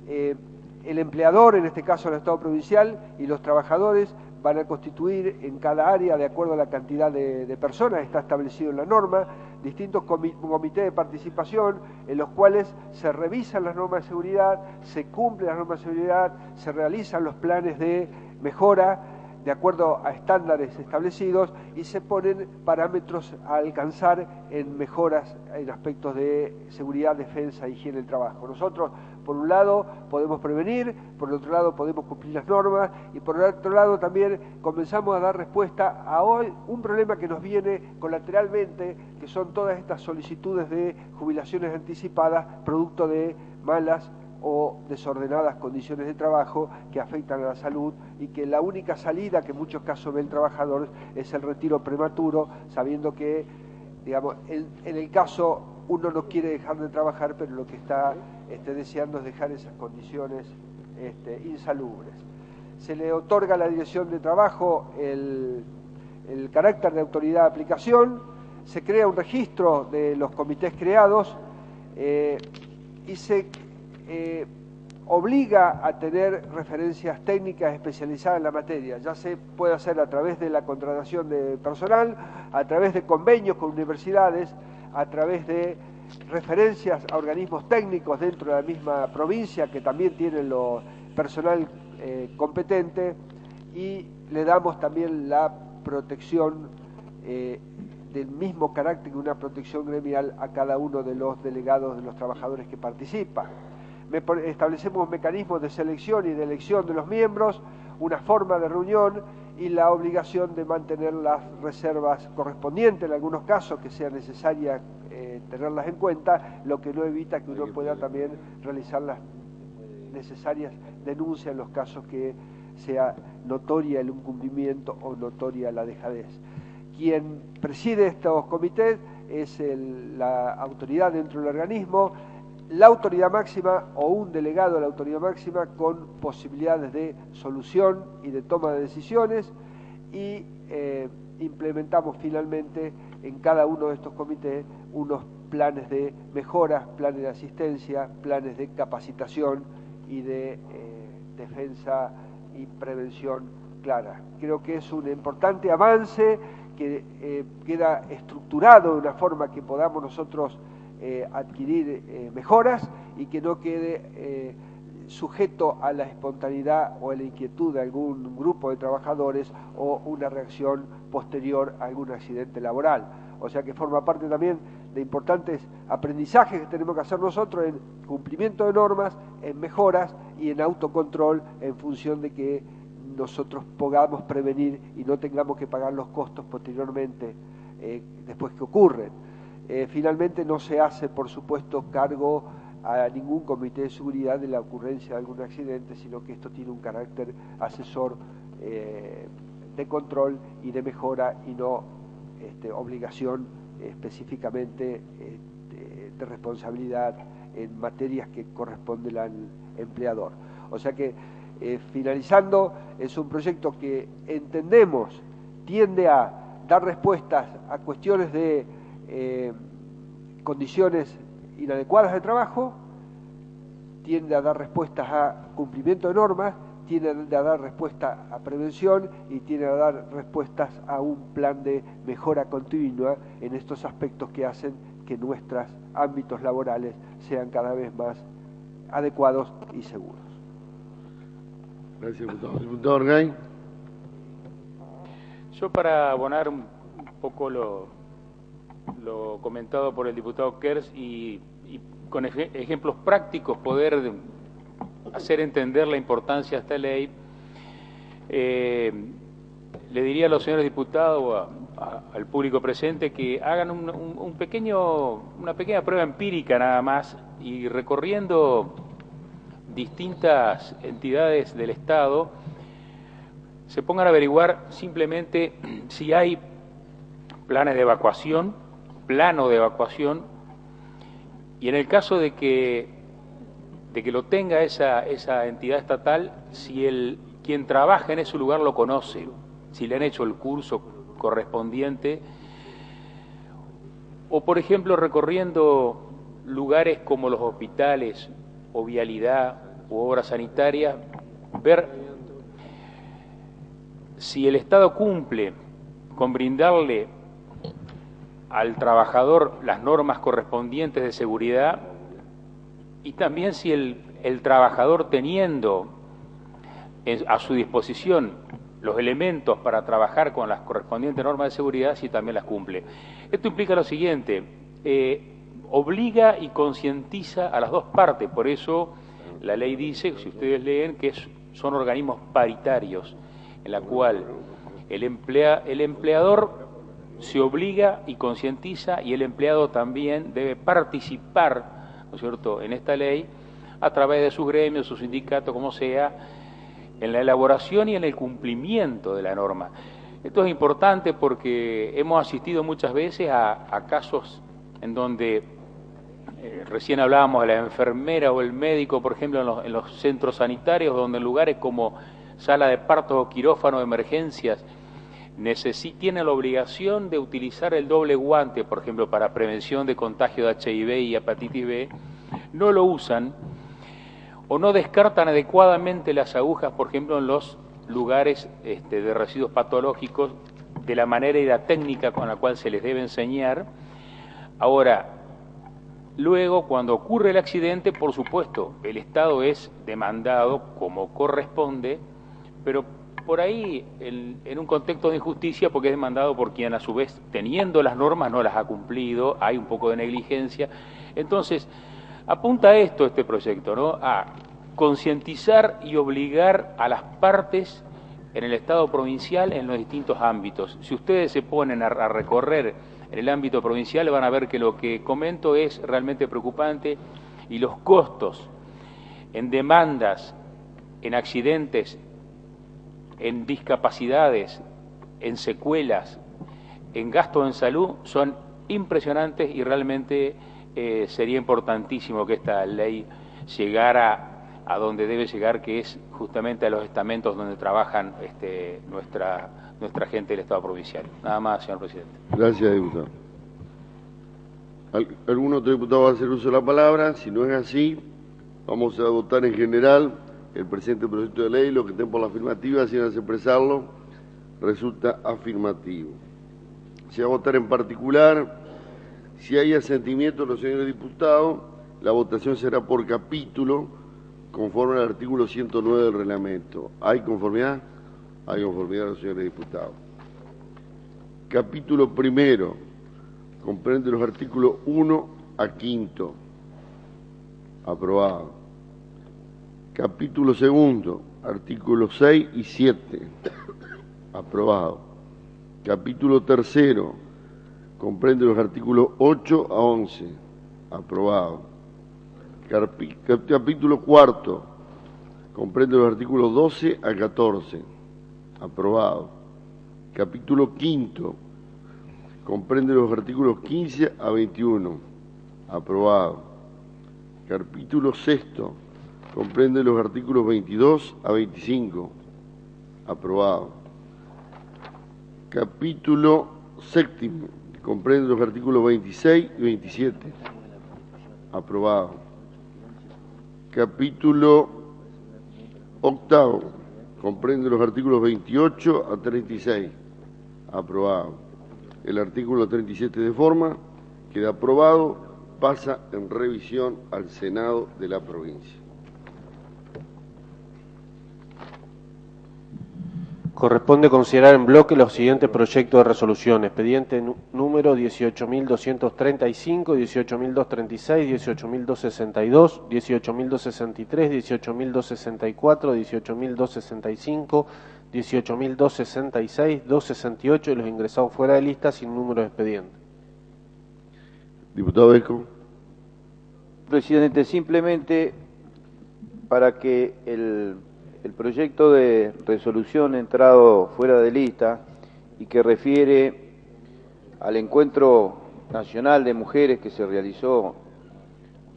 El empleador, en este caso el Estado provincial, y los trabajadores van a constituir en cada área, de acuerdo a la cantidad de personas, está establecido en la norma, distintos comités de participación en los cuales se revisan las normas de seguridad, se cumplen las normas de seguridad, se realizan los planes de mejora de acuerdo a estándares establecidos y se ponen parámetros a alcanzar en mejoras en aspectos de seguridad, defensa, higiene del trabajo. Nosotros, por un lado, podemos prevenir, por el otro lado podemos cumplir las normas y por el otro lado también comenzamos a dar respuesta a hoy un problema que nos viene colateralmente, que son todas estas solicitudes de jubilaciones anticipadas producto de malas o desordenadas condiciones de trabajo que afectan a la salud y que la única salida que en muchos casos ve el trabajador es el retiro prematuro, sabiendo que, digamos, en el caso uno no quiere dejar de trabajar, pero lo que está deseando es dejar esas condiciones insalubres. Se le otorga a la Dirección de Trabajo el carácter de autoridad de aplicación, se crea un registro de los comités creados y se obliga a tener referencias técnicas especializadas en la materia, ya se puede hacer a través de la contratación de personal, a través de convenios con universidades, a través de referencias a organismos técnicos dentro de la misma provincia que también tienen lo personal competente y le damos también la protección del mismo carácter que una protección gremial a cada uno de los delegados de los trabajadores que participan. Establecemos mecanismos de selección y de elección de los miembros, una forma de reunión y la obligación de mantener las reservas correspondientes en algunos casos que sea necesaria tenerlas en cuenta, lo que no evita que uno pueda también realizar las necesarias denuncias en los casos que sea notoria el incumplimiento o notoria la dejadez. Quien preside estos comités es la autoridad dentro del organismo, la autoridad máxima o un delegado de la autoridad máxima con posibilidades de solución y de toma de decisiones y implementamos finalmente en cada uno de estos comités unos planes de mejoras, planes de asistencia, planes de capacitación y de defensa y prevención clara. Creo que es un importante avance que queda estructurado de una forma que podamos nosotros adquirir mejoras y que no quede sujeto a la espontaneidad o a la inquietud de algún grupo de trabajadores o una reacción posterior a algún accidente laboral. O sea que forma parte también de importantes aprendizajes que tenemos que hacer nosotros en cumplimiento de normas, en mejoras y en autocontrol en función de que nosotros podamos prevenir y no tengamos que pagar los costos posteriormente después que ocurren. Finalmente no se hace, por supuesto, cargo a ningún comité de seguridad de la ocurrencia de algún accidente, sino que esto tiene un carácter asesor de control y de mejora y no obligación específicamente de responsabilidad en materias que corresponden al empleador. O sea que, finalizando, es un proyecto que entendemos tiende a dar respuestas a cuestiones de condiciones inadecuadas de trabajo, tiende a dar respuestas a cumplimiento de normas, tiende a dar respuesta a prevención y tiende a dar respuestas a un plan de mejora continua en estos aspectos que hacen que nuestros ámbitos laborales sean cada vez más adecuados y seguros. Gracias, diputado. Diputado Orgay. Yo, para abonar un poco lo comentado por el diputado Kers y con ejemplos prácticos poder hacer entender la importancia de esta ley, le diría a los señores diputados o al público presente que hagan una pequeña prueba empírica nada más y recorriendo distintas entidades del Estado se pongan a averiguar simplemente si hay planes de evacuación, plano de evacuación, y en el caso de que lo tenga esa entidad estatal, si quien trabaja en ese lugar lo conoce, si le han hecho el curso correspondiente, o por ejemplo recorriendo lugares como los hospitales o vialidad u obras sanitarias, ver si el Estado cumple con brindarle al trabajador las normas correspondientes de seguridad, y también si el trabajador, teniendo a su disposición los elementos para trabajar con las correspondientes normas de seguridad, si también las cumple. Esto implica lo siguiente: obliga y concientiza a las dos partes. Por eso la ley dice, si ustedes leen, que son organismos paritarios, en la cual el empleador se obliga y concientiza, y el empleado también debe participar, ¿no es cierto?, en esta ley, a través de sus gremios, sus sindicatos, como sea, en la elaboración y en el cumplimiento de la norma. Esto es importante porque hemos asistido muchas veces a casos en donde, recién hablábamos de la enfermera o el médico, por ejemplo, en los centros sanitarios, donde en lugares como sala de partos o quirófano de emergencias tienen la obligación de utilizar el doble guante, por ejemplo, para prevención de contagio de HIV y hepatitis B, no lo usan o no descartan adecuadamente las agujas, por ejemplo, en los lugares de residuos patológicos, de la manera y la técnica con la cual se les debe enseñar. Ahora, luego, cuando ocurre el accidente, por supuesto, el Estado es demandado como corresponde, pero por ahí en un contexto de injusticia, porque es demandado por quien, a su vez, teniendo las normas, no las ha cumplido, hay un poco de negligencia. Entonces, apunta a esto este proyecto, ¿no?, a concientizar y obligar a las partes en el Estado provincial en los distintos ámbitos. Si ustedes se ponen a recorrer en el ámbito provincial, van a ver que lo que comento es realmente preocupante, y los costos en demandas, en accidentes, en discapacidades, en secuelas, en gastos en salud, son impresionantes, y realmente sería importantísimo que esta ley llegara a donde debe llegar, que es justamente a los estamentos donde trabajan nuestra gente del Estado provincial. Nada más, señor presidente. Gracias, diputado. ¿Algún otro diputado va a hacer uso de la palabra? Si no es así, vamos a votar en general el presente proyecto de ley. Los que estén por la afirmativa, sin expresarlo, resulta afirmativo. Se va a votar en particular. Si hay asentimiento de los señores diputados, la votación será por capítulo, conforme al artículo 109 del reglamento. ¿Hay conformidad? Hay conformidad de los señores diputados. Capítulo primero comprende los artículos 1 a 5. Aprobado. Capítulo segundo, artículos 6 y 7. Aprobado. Capítulo tercero comprende los artículos 8 a 11. Aprobado. Capítulo cuarto comprende los artículos 12 a 14. Aprobado. Capítulo quinto comprende los artículos 15 a 21. Aprobado. Capítulo sexto comprende los artículos 22 a 25. Aprobado. Capítulo séptimo comprende los artículos 26 y 27. Aprobado. Capítulo octavo comprende los artículos 28 a 36. Aprobado. El artículo 37 de forma queda aprobado, pasa en revisión al Senado de la provincia. Corresponde considerar en bloque los siguientes proyectos de resolución: expediente número 18.235, 18.236, 18.262, 18.263, 18.264, 18.265, 18.266, 268 y los ingresados fuera de lista sin número de expediente. Diputado Esco. Presidente, simplemente para que el proyecto de resolución entrado fuera de lista y que refiere al encuentro nacional de mujeres que se realizó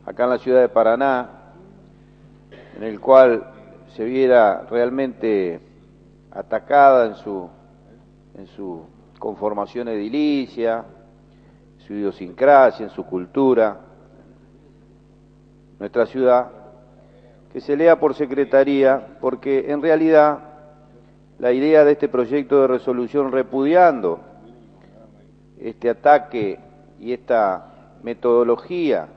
acá en la ciudad de Paraná, en el cual se viera realmente atacada en su conformación edilicia, su idiosincrasia, en su cultura, nuestra ciudad, que se lea por secretaría, porque en realidad la idea de este proyecto de resolución repudiando este ataque y esta metodología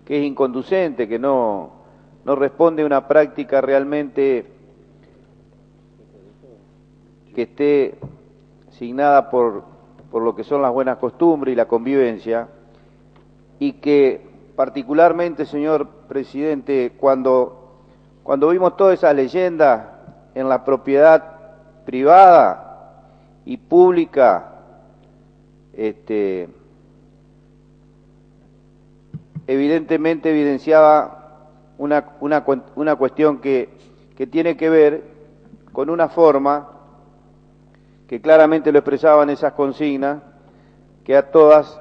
que es inconducente, que no responde a una práctica realmente que esté signada por lo que son las buenas costumbres y la convivencia, y que particularmente, señor presidente, cuando vimos todas esas leyendas en la propiedad privada y pública, evidentemente evidenciaba una cuestión que tiene que ver con una forma que claramente lo expresaban esas consignas, que a todas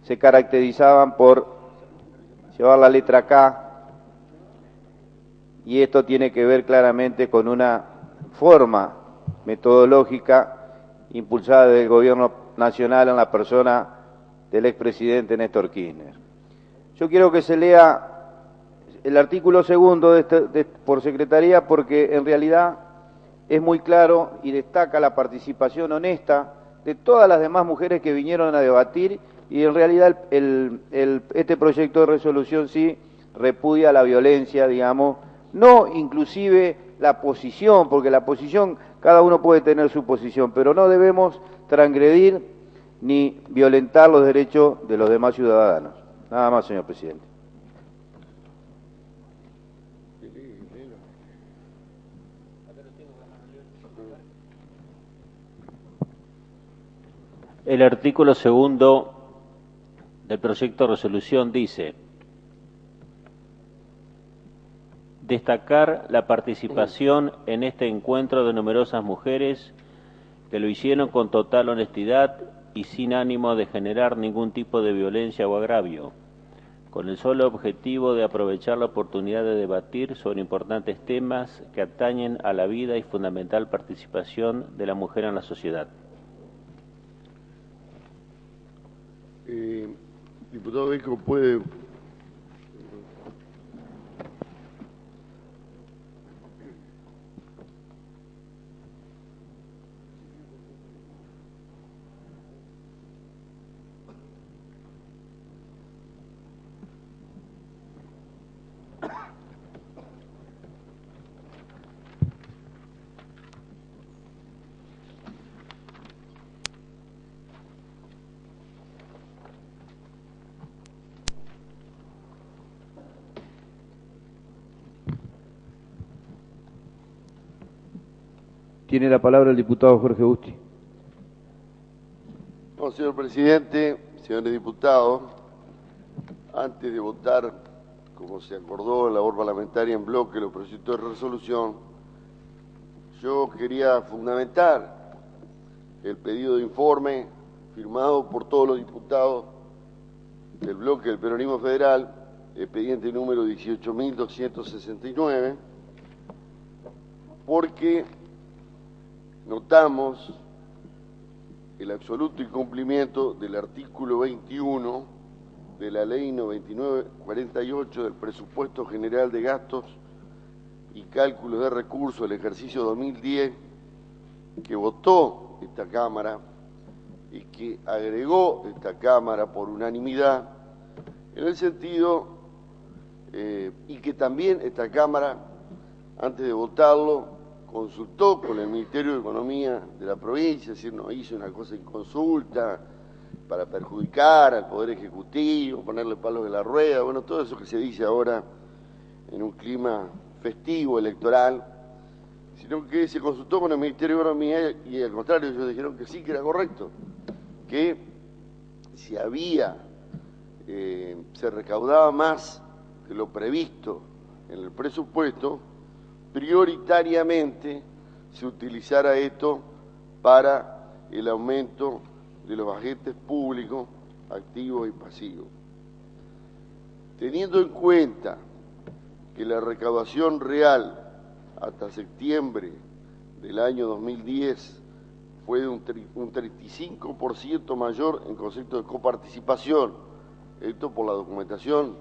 se caracterizaban por llevar la letra K, y esto tiene que ver claramente con una forma metodológica impulsada desde el gobierno nacional en la persona del expresidente Néstor Kirchner. Yo quiero que se lea el artículo segundo por secretaría, porque en realidad es muy claro y destaca la participación honesta de todas las demás mujeres que vinieron a debatir, y en realidad este proyecto de resolución sí repudia la violencia, digamos, no inclusive la posición, porque la posición, cada uno puede tener su posición, pero no debemos transgredir ni violentar los derechos de los demás ciudadanos. Nada más, señor presidente. El artículo segundo del proyecto de resolución dice: destacar la participación en este encuentro de numerosas mujeres que lo hicieron con total honestidad y sin ánimo de generar ningún tipo de violencia o agravio, con el solo objetivo de aprovechar la oportunidad de debatir sobre importantes temas que atañen a la vida y fundamental participación de la mujer en la sociedad. Diputado Beco, puede... Tiene la palabra el diputado Jorge Busti. No, señor presidente, señores diputados, antes de votar, como se acordó en la labor parlamentaria en bloque, los proyectos de resolución, yo quería fundamentar el pedido de informe firmado por todos los diputados del bloque del Peronismo Federal, expediente número 18.269, porque notamos el absoluto incumplimiento del artículo 21 de la Ley 9948 del Presupuesto General de Gastos y Cálculos de Recursos del ejercicio 2010, que votó esta Cámara y que agregó esta Cámara por unanimidad, en el sentido, y que también esta Cámara, antes de votarlo, consultó con el Ministerio de Economía de la provincia, es decir, no hizo una cosa en consulta para perjudicar al Poder Ejecutivo, ponerle palos en la rueda, bueno, todo eso que se dice ahora en un clima festivo, electoral, sino que se consultó con el Ministerio de Economía y al contrario, ellos dijeron que sí, que era correcto, que si había, se recaudaba más de lo previsto en el presupuesto, prioritariamente se utilizara esto para el aumento de los agentes públicos activos y pasivos. Teniendo en cuenta que la recaudación real hasta septiembre del año 2010 fue de un 35% mayor en concepto de coparticipación, esto por la documentación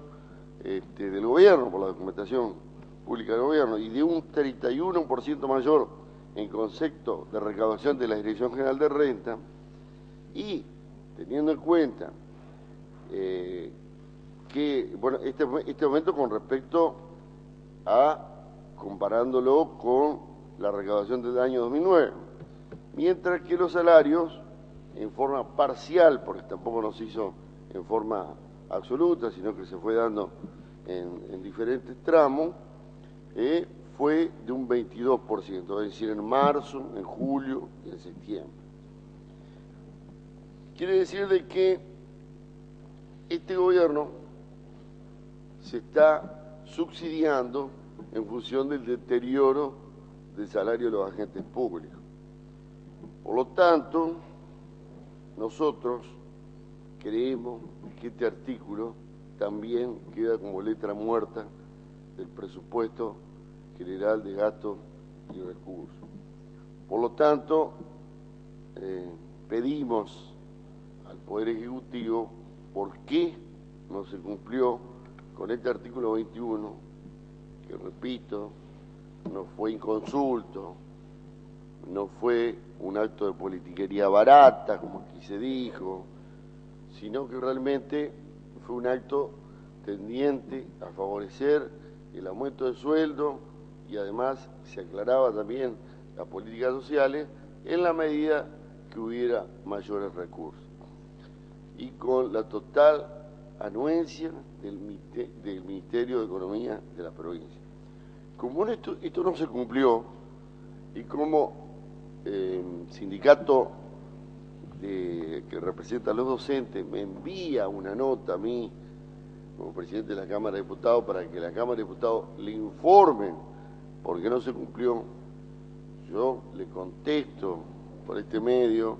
del gobierno, por la documentación pública del gobierno, y de un 31% mayor en concepto de recaudación de la Dirección General de Renta, y teniendo en cuenta que, bueno, este aumento con respecto a, comparándolo con la recaudación del año 2009, mientras que los salarios, en forma parcial, porque tampoco nos hizo en forma absoluta, sino que se fue dando en diferentes tramos, fue de un 22%, es decir, en marzo, en julio y en septiembre. Quiere decir de que este gobierno se está subsidiando en función del deterioro del salario de los agentes públicos. Por lo tanto, nosotros creemos que este artículo también queda como letra muerta del presupuesto general de gastos y recursos. Por lo tanto, pedimos al Poder Ejecutivo por qué no se cumplió con este artículo 21, que repito, no fue inconsulto, no fue un acto de politiquería barata, como aquí se dijo, sino que realmente fue un acto tendiente a favorecer el aumento de sueldo y además se aclaraba también las políticas sociales en la medida que hubiera mayores recursos. Y con la total anuencia del Ministerio de Economía de la provincia. Como esto no se cumplió y como sindicato que representa a los docentes me envía una nota a mí como presidente de la Cámara de Diputados para que la Cámara de Diputados le informen por qué no se cumplió, yo le contesto por este medio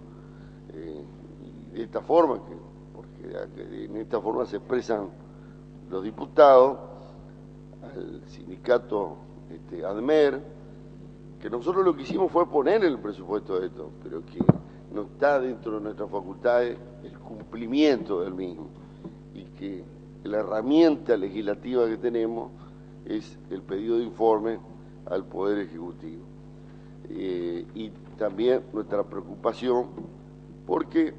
y de esta forma, porque en esta forma se expresan los diputados, al sindicato ADMER, que nosotros lo que hicimos fue poner en el presupuesto de esto, pero que no está dentro de nuestras facultades el cumplimiento del mismo, y que la herramienta legislativa que tenemos es el pedido de informe al Poder Ejecutivo. Y también nuestra preocupación, porque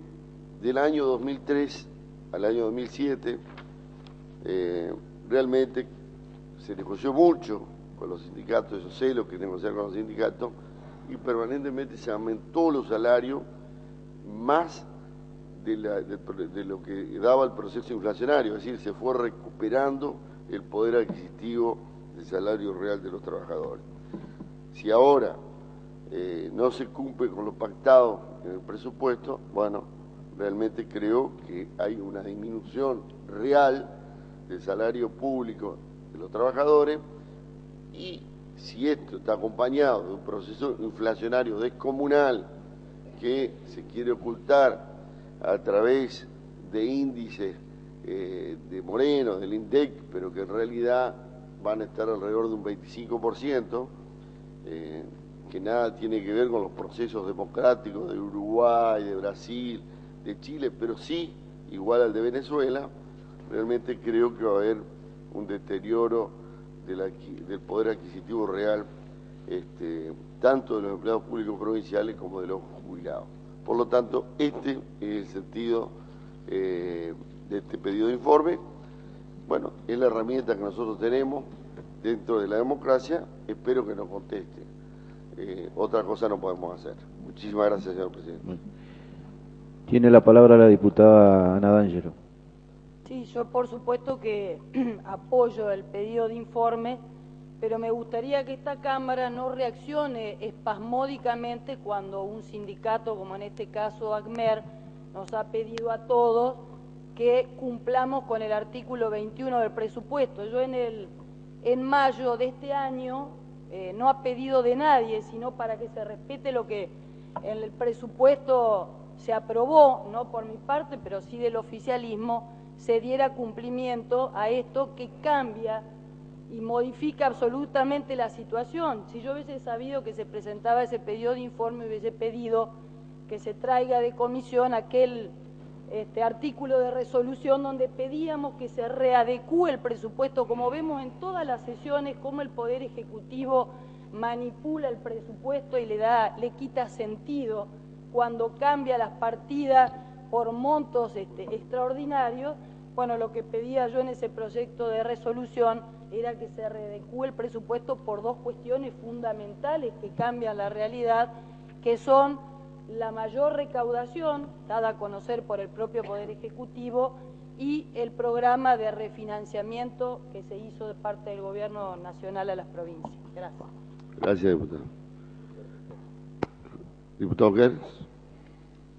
del año 2003 al año 2007, realmente se negoció mucho con los sindicatos, yo sé lo que negociar con los sindicatos, y permanentemente se aumentó los salarios más de lo que daba el proceso inflacionario, es decir, se fue recuperando el poder adquisitivo del salario real de los trabajadores. Si ahora no se cumple con lo pactado en el presupuesto, bueno, realmente creo que hay una disminución real del salario público de los trabajadores, y si esto está acompañado de un proceso inflacionario descomunal que se quiere ocultar a través de índices de Moreno, del INDEC, pero que en realidad van a estar alrededor de un 25%, que nada tiene que ver con los procesos democráticos de Uruguay, de Brasil, de Chile, pero sí igual al de Venezuela, realmente creo que va a haber un deterioro del poder adquisitivo real, tanto de los empleados públicos provinciales como de los jubilados. Por lo tanto, este es el sentido de este pedido de informe. Bueno, es la herramienta que nosotros tenemos dentro de la democracia, espero que nos conteste. Otra cosa no podemos hacer. Muchísimas gracias, señor presidente. Tiene la palabra la diputada Ana D'Angelo. Sí, yo por supuesto que apoyo el pedido de informe, pero me gustaría que esta Cámara no reaccione espasmódicamente cuando un sindicato, como en este caso ACMER, nos ha pedido a todos que cumplamos con el artículo 21 del presupuesto. Yo en mayo de este año, no a pedido de nadie, sino para que se respete lo que en el presupuesto se aprobó, no por mi parte, pero sí del oficialismo, se diera cumplimiento a esto que cambia y modifica absolutamente la situación. Si yo hubiese sabido que se presentaba ese pedido de informe, hubiese pedido que se traiga de comisión aquel artículo de resolución donde pedíamos que se readecúe el presupuesto. Como vemos en todas las sesiones, cómo el Poder Ejecutivo manipula el presupuesto y le quita sentido cuando cambia las partidas por montos extraordinarios. Bueno, lo que pedía yo en ese proyecto de resolución era que se readecúe el presupuesto por dos cuestiones fundamentales que cambian la realidad, que son la mayor recaudación, dada a conocer por el propio Poder Ejecutivo, y el programa de refinanciamiento que se hizo de parte del Gobierno Nacional a las provincias. Gracias. Gracias, diputado. Diputado Gers.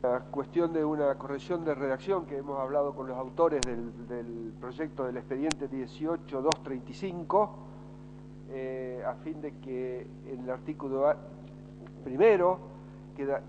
La cuestión de una corrección de redacción que hemos hablado con los autores del proyecto del expediente 18235, a fin de que en el artículo primero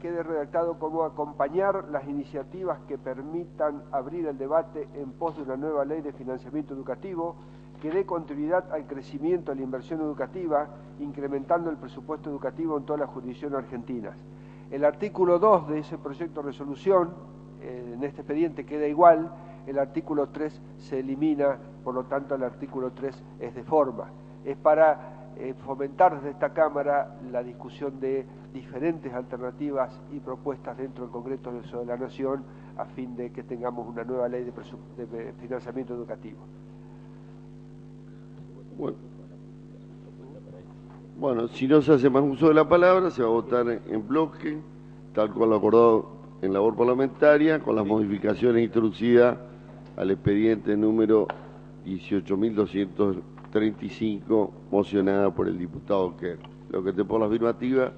quede redactado como acompañar las iniciativas que permitan abrir el debate en pos de una nueva ley de financiamiento educativo que dé continuidad al crecimiento de la inversión educativa, incrementando el presupuesto educativo en todas las jurisdicciones argentinas. El artículo 2 de ese proyecto de resolución, en este expediente queda igual, el artículo 3 se elimina, por lo tanto el artículo 3 es de forma. Es para fomentar desde esta Cámara la discusión de diferentes alternativas y propuestas dentro del Congreso de la Nación a fin de que tengamos una nueva ley de financiamiento educativo. Bueno, si no se hace más uso de la palabra, se va a votar en bloque, tal cual lo acordado en labor parlamentaria, con las modificaciones introducidas al expediente número 18.235, mocionada por el diputado Kerr. Lo que esté por la afirmativa,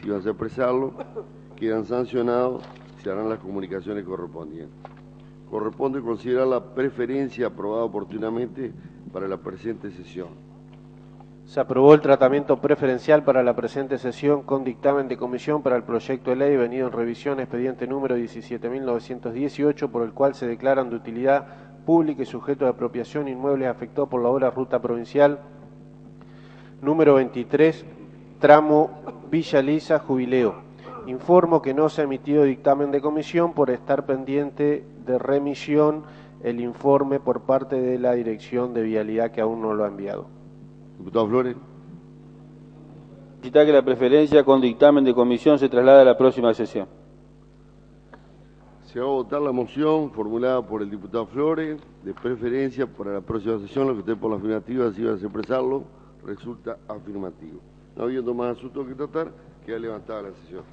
si vas a expresarlo, quedan sancionados, se harán las comunicaciones correspondientes. Corresponde considerar la preferencia aprobada oportunamente para la presente sesión. Se aprobó el tratamiento preferencial para la presente sesión con dictamen de comisión para el proyecto de ley venido en revisión expediente número 17.918, por el cual se declaran de utilidad pública y sujetos de apropiación inmuebles afectados por la obra Ruta Provincial número 23, tramo Villa Lisa, Jubileo. Informo que no se ha emitido dictamen de comisión por estar pendiente de remisión el informe por parte de la Dirección de Vialidad, que aún no lo ha enviado. Diputado Flores. Solicitar que la preferencia con dictamen de comisión se traslade a la próxima sesión. Se va a votar la moción formulada por el diputado Flores de preferencia para la próxima sesión. Lo que esté por la afirmativa, si vas a expresarlo, resulta afirmativo. No habiendo más asuntos que tratar, queda levantada la sesión.